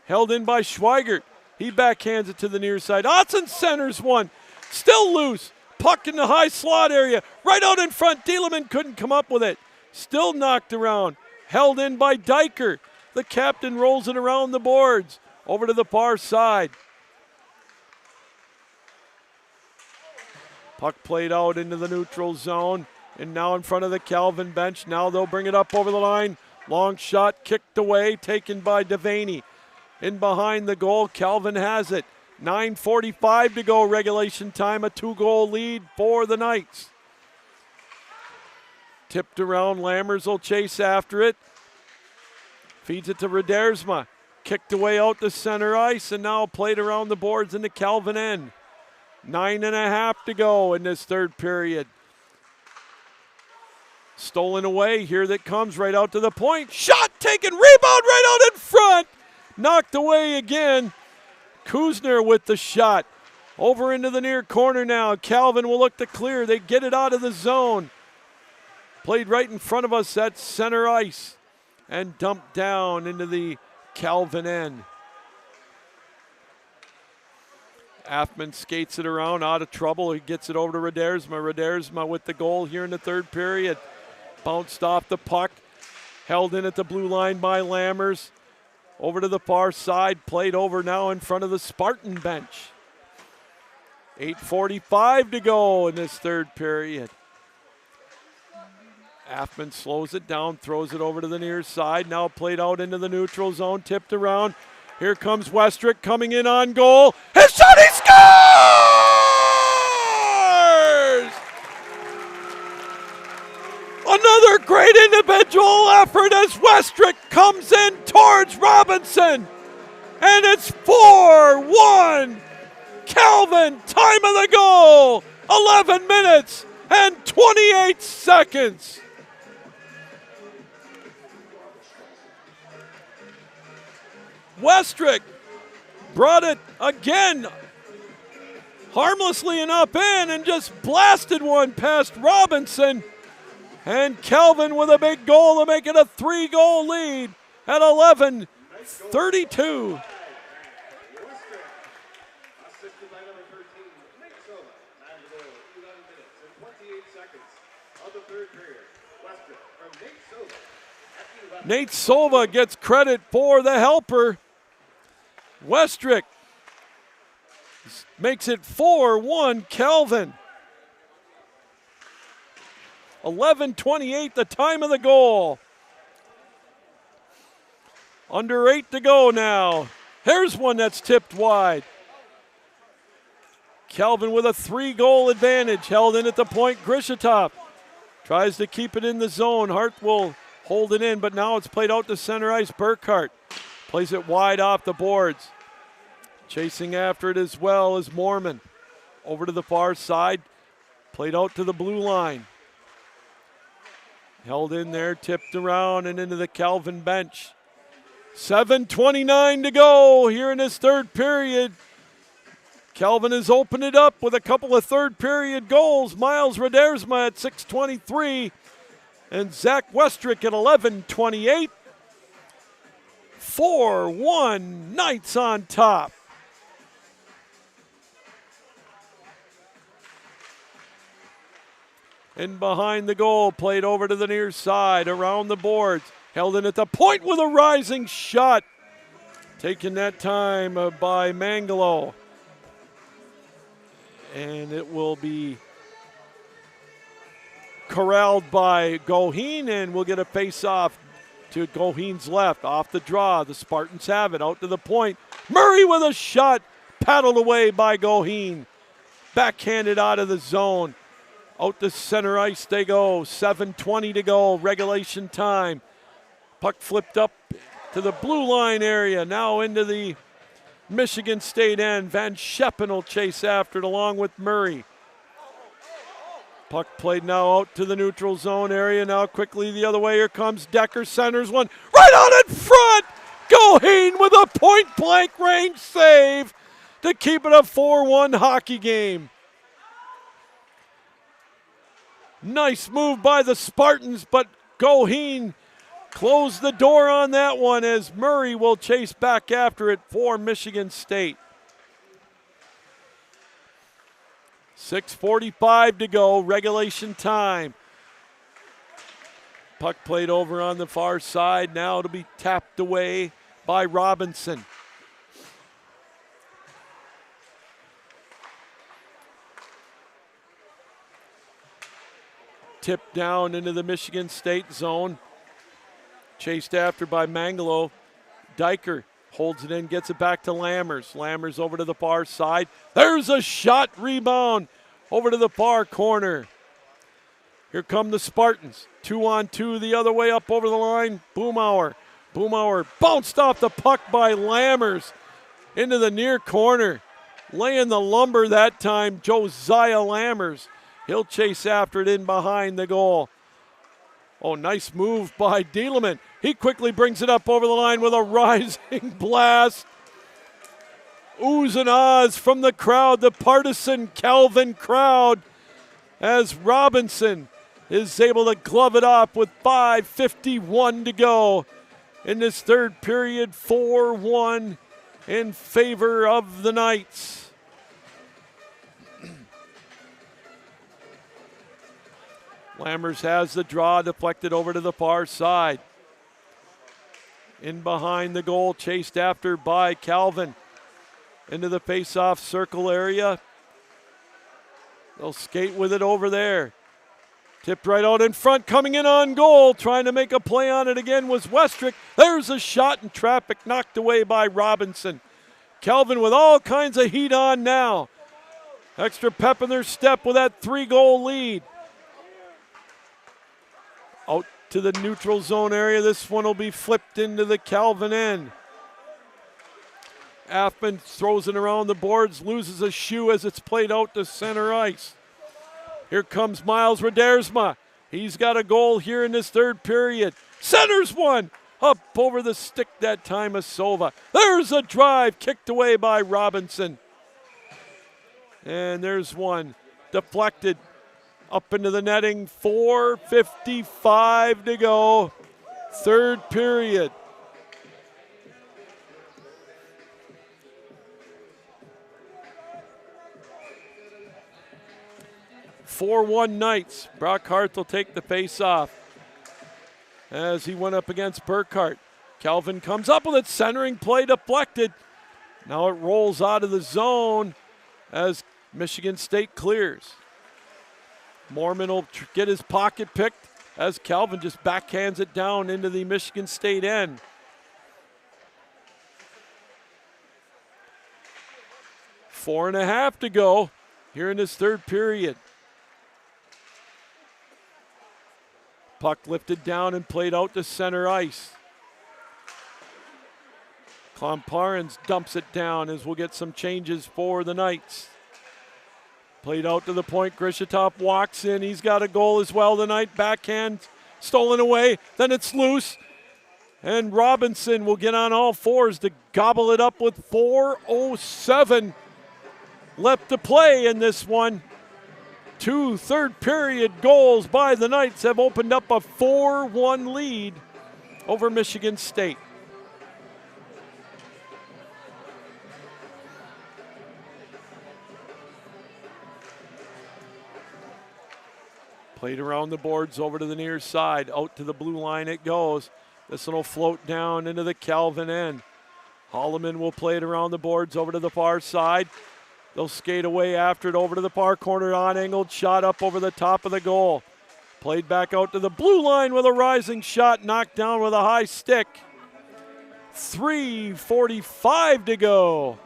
held in by Schweigert. He backhands it to the near side. Otson centers one, still loose. Puck in the high slot area, right out in front. Dieleman couldn't come up with it. Still knocked around, held in by Diker. The captain rolls it around the boards, over to the far side. Puck played out into the neutral zone, and now in front of the Calvin bench. Now they'll bring it up over the line. Long shot, kicked away, taken by Devaney. In behind the goal, Calvin has it. 9:45 to go, regulation time, a 2-goal lead for the Knights. Tipped around, Lammers will chase after it. Feeds it to Redersma. Kicked away out to center ice, and now played around the boards in the Calvin end. 9.5 to go in this third period. Stolen away, here that comes right out to the point. Shot taken, rebound right out in front. Knocked away again. Kuzner with the shot. Over into the near corner now. Calvin will look to clear. They get it out of the zone. Played right in front of us at center ice. And dumped down into the Calvin end. Affman skates it around, out of trouble. He gets it over to Redersma. Redersma with the goal here in the third period. Bounced off the puck. Held in at the blue line by Lammers. Over to the far side, played over now in front of the Spartan bench. 8:45 to go in this third period. Affman slows it down, throws it over to the near side. Now played out into the neutral zone, tipped around. Here comes Westrick coming in on goal. His shot, he scores! Another great individual effort as Westrick comes in towards Robinson. And it's 4-1. Calvin, time of the goal, 11 minutes and 28 seconds. Westrick brought it again, harmlessly and up in, and just blasted one past Robinson. And Calvin with a big goal to make it a 3-goal lead at 11:32. Nate Silva gets credit for the helper. Westrick makes it 4-1 Calvin. 11:28, the time of the goal. Under 8 to go now. Here's one that's tipped wide. Calvin with a 3-goal advantage, held in at the point. Grishitov tries to keep it in the zone. Hart will hold it in, but now it's played out to center ice. Burkhart plays it wide off the boards. Chasing after it as well as Mormon. Over to the far side, played out to the blue line. Held in there, tipped around and into the Calvin bench. 7:29 to go here in this third period. Calvin has opened it up with a couple of third period goals. Miles Radersma at 6:23 and Zach Westrick at 11:28. 4-1 Knights on top. And behind the goal, played over to the near side, around the boards. Held in at the point with a rising shot. Taken that time by Mangalo. And it will be corralled by Goheen, and we'll get a face-off to Goheen's left. Off the draw, the Spartans have it, out to the point. Murray with a shot, paddled away by Goheen. Backhanded out of the zone. Out to center ice they go. 7:20 to go, regulation time. Puck flipped up to the blue line area, now into the Michigan State end. Van Scheppen will chase after it along with Murray. Puck played now out to the neutral zone area. Now quickly the other way. Here comes Decker, centers one. Right out in front! Goheen with a point-blank range save to keep it a 4-1 hockey game. Nice move by the Spartans, but Goheen closed the door on that one as Murray will chase back after it for Michigan State. 6:45 to go, regulation time. Puck played over on the far side. Now it'll be tapped away by Robinson. Tipped down into the Michigan State zone. Chased after by Mangalo. Diker holds it in, gets it back to Lammers. Lammers over to the far side. There's a shot, rebound over to the far corner. Here come the Spartans. 2-on-2 the other way up over the line. Boomauer. Boomauer bounced off the puck by Lammers into the near corner. Laying the lumber that time, Josiah Lammers. He'll chase after it in behind the goal. Oh, nice move by Dieleman. He quickly brings it up over the line with a rising blast. Oohs and ahs from the crowd, the partisan Calvin crowd, as Robinson is able to glove it off with 5:51 to go in this third period. 4-1 in favor of the Knights. Lammers has the draw, deflected over to the far side. In behind the goal, chased after by Calvin. Into the face-off circle area. They'll skate with it over there. Tipped right out in front, coming in on goal. Trying to make a play on it again was Westrick. There's a shot in traffic, knocked away by Robinson. Calvin with all kinds of heat on now. Extra pep in their step with that 3-goal lead. Out to the neutral zone area. This one will be flipped into the Calvin end. Affman throws it around the boards, loses a shoe as it's played out to center ice. Here comes Miles Radersma. He's got a goal here in this third period. Centers one. Up over the stick that time of Sova. There's a drive kicked away by Robinson. And there's one deflected. Up into the netting, 4:55 to go, third period. (4-1 Knights. Brockhart will take the face-off as he went up against Burkhart. Calvin comes up with it, centering play deflected. Now it rolls out of the zone as Michigan State clears. Mormon will get his pocket picked as Calvin just backhands it down into the Michigan State end. Four and a half to go here in this third period. Puck lifted down and played out to center ice. Klomparens dumps it down as we'll get some changes for the Knights. Played out to the point. Grishatov walks in. He's got a goal as well tonight. Backhand stolen away. Then it's loose. And Robinson will get on all fours to gobble it up with 4:07 left to play in this one. 2 third-period goals by the Knights have opened up a 4-1 lead over Michigan State. Played around the boards over to the near side. Out to the blue line it goes. This one will float down into the Calvin end. Holloman will play it around the boards over to the far side. They'll skate away after it over to the far corner. On-angled shot up over the top of the goal. Played back out to the blue line with a rising shot. Knocked down with a high stick. 3:45 to go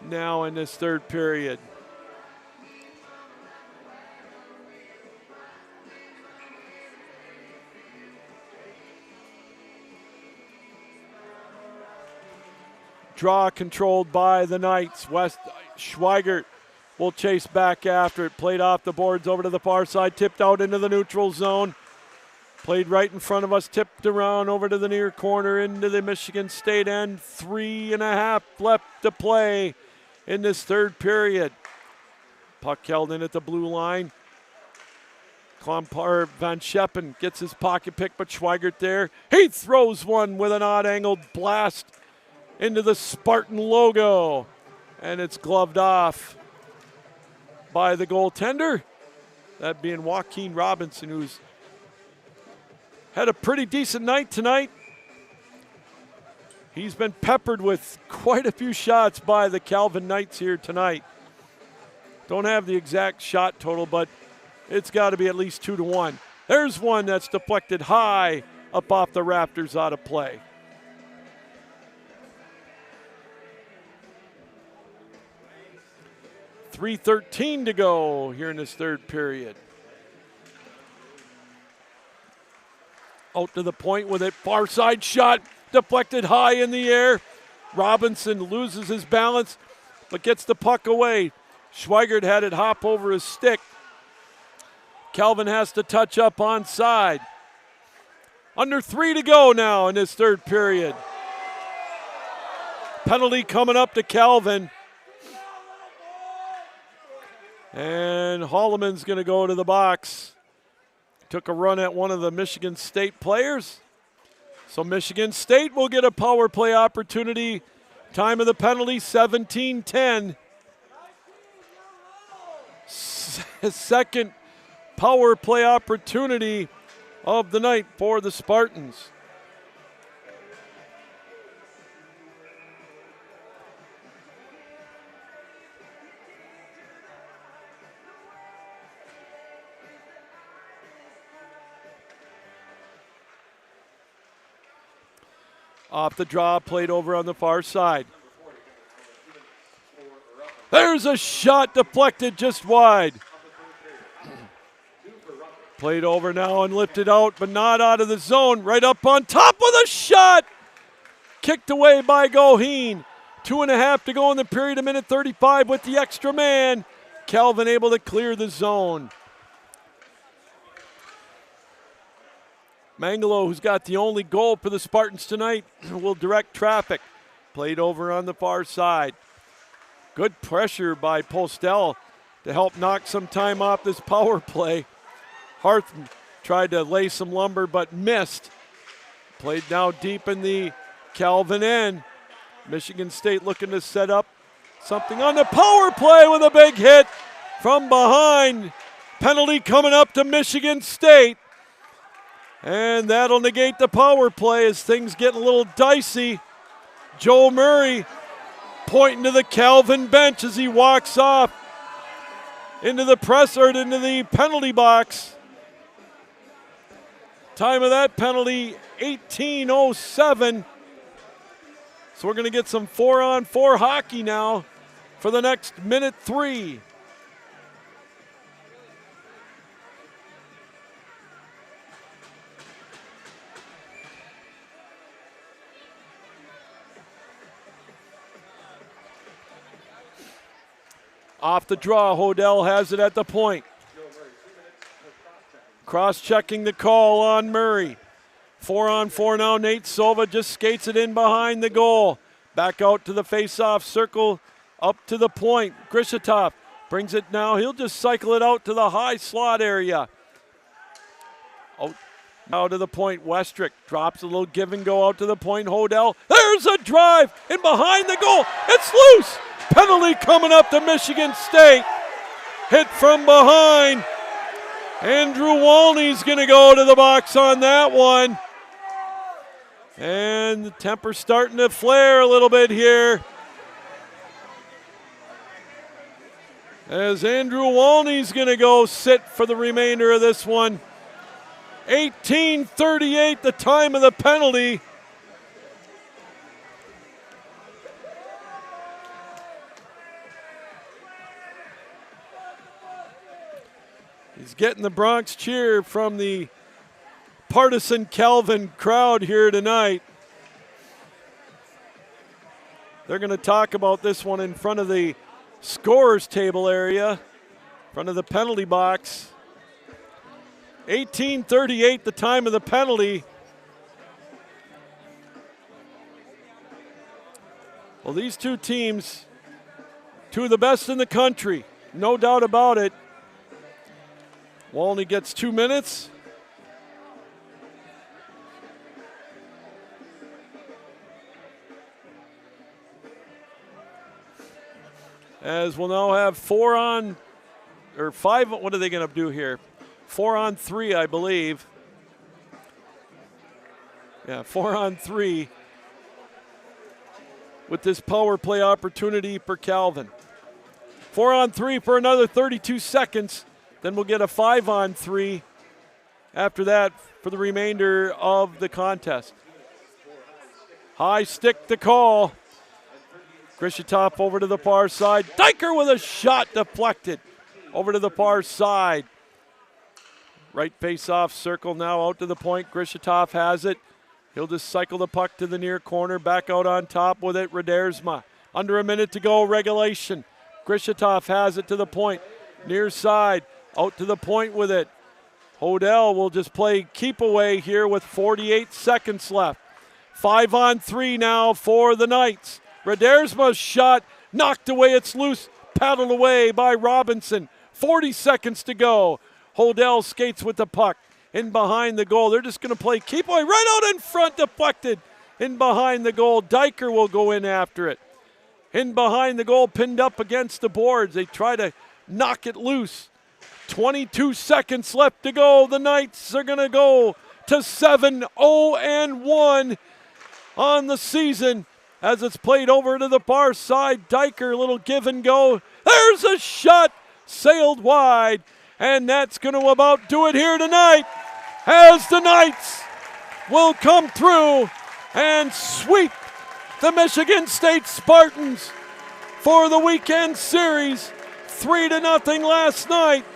now in this third period. Draw controlled by the Knights. West Schweigert will chase back after it. Played off the boards over to the far side. Tipped out into the neutral zone. Played right in front of us. Tipped around over to the near corner into the Michigan State end. 3.5 left to play in this third period. Puck held in at the blue line. Van Scheppen gets his pocket pick, but Schweigert there. He throws one with an odd-angled blast into the Spartan logo, and it's gloved off by the goaltender, that being Joaquin Robinson, who's had a pretty decent night tonight. He's been peppered with quite a few shots by the Calvin Knights here tonight. Don't have the exact shot total, but it's got to be at least 2-1. There's one that's deflected high up off the rafters out of play. 3:13 to go here in this third period. Out to the point with it. Far side shot. Deflected high in the air. Robinson loses his balance, but gets the puck away. Schweigert had it hop over his stick. Calvin has to touch up onside. Under 3 to go now in this third period. Penalty coming up to Calvin. And Holloman's going to go to the box. Took a run at one of the Michigan State players. So Michigan State will get a power play opportunity. Time of the penalty, 17:10. Second power play opportunity of the night for the Spartans. Off the draw, played over on the far side. There's a shot deflected just wide. Played over now and lifted out, but not out of the zone. Right up on top with a shot. Kicked away by Goheen. 2.5 to go in the period, a minute 35 with the extra man. Calvin able to clear the zone. Mangalo, who's got the only goal for the Spartans tonight, will direct traffic. Played over on the far side. Good pressure by Postel to help knock some time off this power play. Harth tried to lay some lumber but missed. Played now deep in the Calvin end. Michigan State looking to set up something on the power play with a big hit from behind. Penalty coming up to Michigan State. And that'll negate the power play as things get a little dicey. Joe Murray pointing to the Calvin bench as he walks off into the into the penalty box. Time of that penalty, 18:07. So we're going to get some 4-on-4 hockey now for the next minute 3. Off the draw, Hodel has it at the point. Cross-checking the call on Murray. 4-on-4 now. Nate Sova just skates it in behind the goal. Back out to the face-off circle, up to the point. Grishitov brings it now. He'll just cycle it out to the high slot area. Out now to the point. Westrick drops a little give and go out to the point. Hodel. There's a drive in behind the goal. It's loose. Penalty coming up to Michigan State. Hit from behind. Andrew Walney's going to go to the box on that one. And the temper's starting to flare a little bit here, as Andrew Walney's going to go sit for the remainder of this one. 18:38, the time of the penalty. He's getting the Bronx cheer from the partisan Calvin crowd here tonight. They're going to talk about this one in front of the scorers table area, in front of the penalty box. 18:38, the time of the penalty. Well, these two teams, two of the best in the country, no doubt about it. Walney gets 2 minutes. As we'll now have 5, what are they going to do here? 4-on-3, I believe. Yeah, 4-on-3 with this power play opportunity for Calvin. 4-on-3 for another 32 seconds. Then we'll get a 5-on-3 after that for the remainder of the contest. High stick the call. Grishitov over to the far side. Diker with a shot deflected over to the far side. Right face-off circle now out to the point. Grishitov has it. He'll just cycle the puck to the near corner. Back out on top with it, Redersma. Under a minute to go, regulation. Grishitov has it to the point. Near side. Out to the point with it. Hodel will just play keep away here with 48 seconds left. 5-on-3 now for the Knights. Redersma's shot knocked away. It's loose. Paddled away by Robinson. 40 seconds to go. Hodel skates with the puck in behind the goal. They're just going to play keep away right out in front. Deflected in behind the goal. Diker will go in after it. In behind the goal, pinned up against the boards. They try to knock it loose. 22 seconds left to go. The Knights are going to go to 7-0-1 on the season as it's played over to the far side. Diker, a little give and go. There's a shot, sailed wide, and that's going to about do it here tonight as the Knights will come through and sweep the Michigan State Spartans for the weekend series. 3-0 last night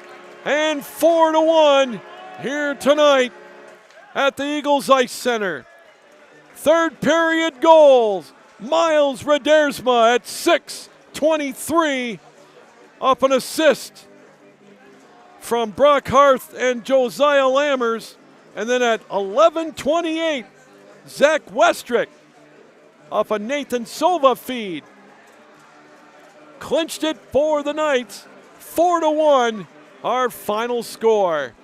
and 4-1 here tonight at the Eagles Ice Center. Third period goals. Miles Redersma at 6:23 off an assist from Brock Harth and Josiah Lammers. And then at 11:28, Zach Westrick off a Nathan Sova feed. Clinched it for the Knights. 4-1, our final score.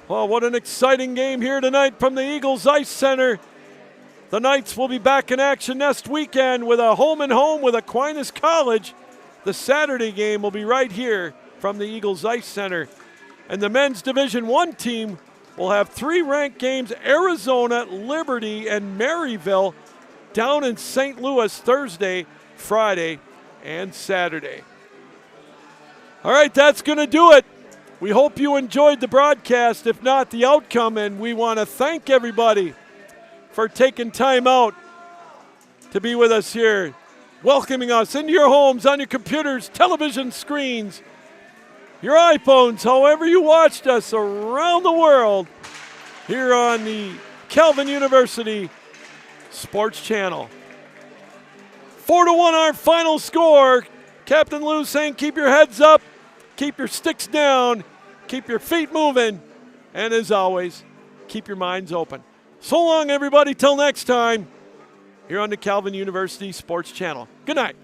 Well, what an exciting game here tonight from the Eagles Ice Center. The Knights will be back in action next weekend with a home-and-home with Aquinas College. The Saturday game will be right here from the Eagles Ice Center. And the men's Division I team will have 3 ranked games: Arizona, Liberty, and Maryville down in St. Louis Thursday, Friday, and Saturday. All right, that's going to do it. We hope you enjoyed the broadcast, if not the outcome, and we want to thank everybody for taking time out to be with us here, welcoming us into your homes, on your computers, television screens, your iPhones, however you watched us around the world here on the Calvin University Sports Channel. 4-1 our final score. Captain Lou saying keep your heads up, keep your sticks down, keep your feet moving, and as always, keep your minds open. So long, everybody. Till next time, here on the Calvin University Sports Channel. Good night.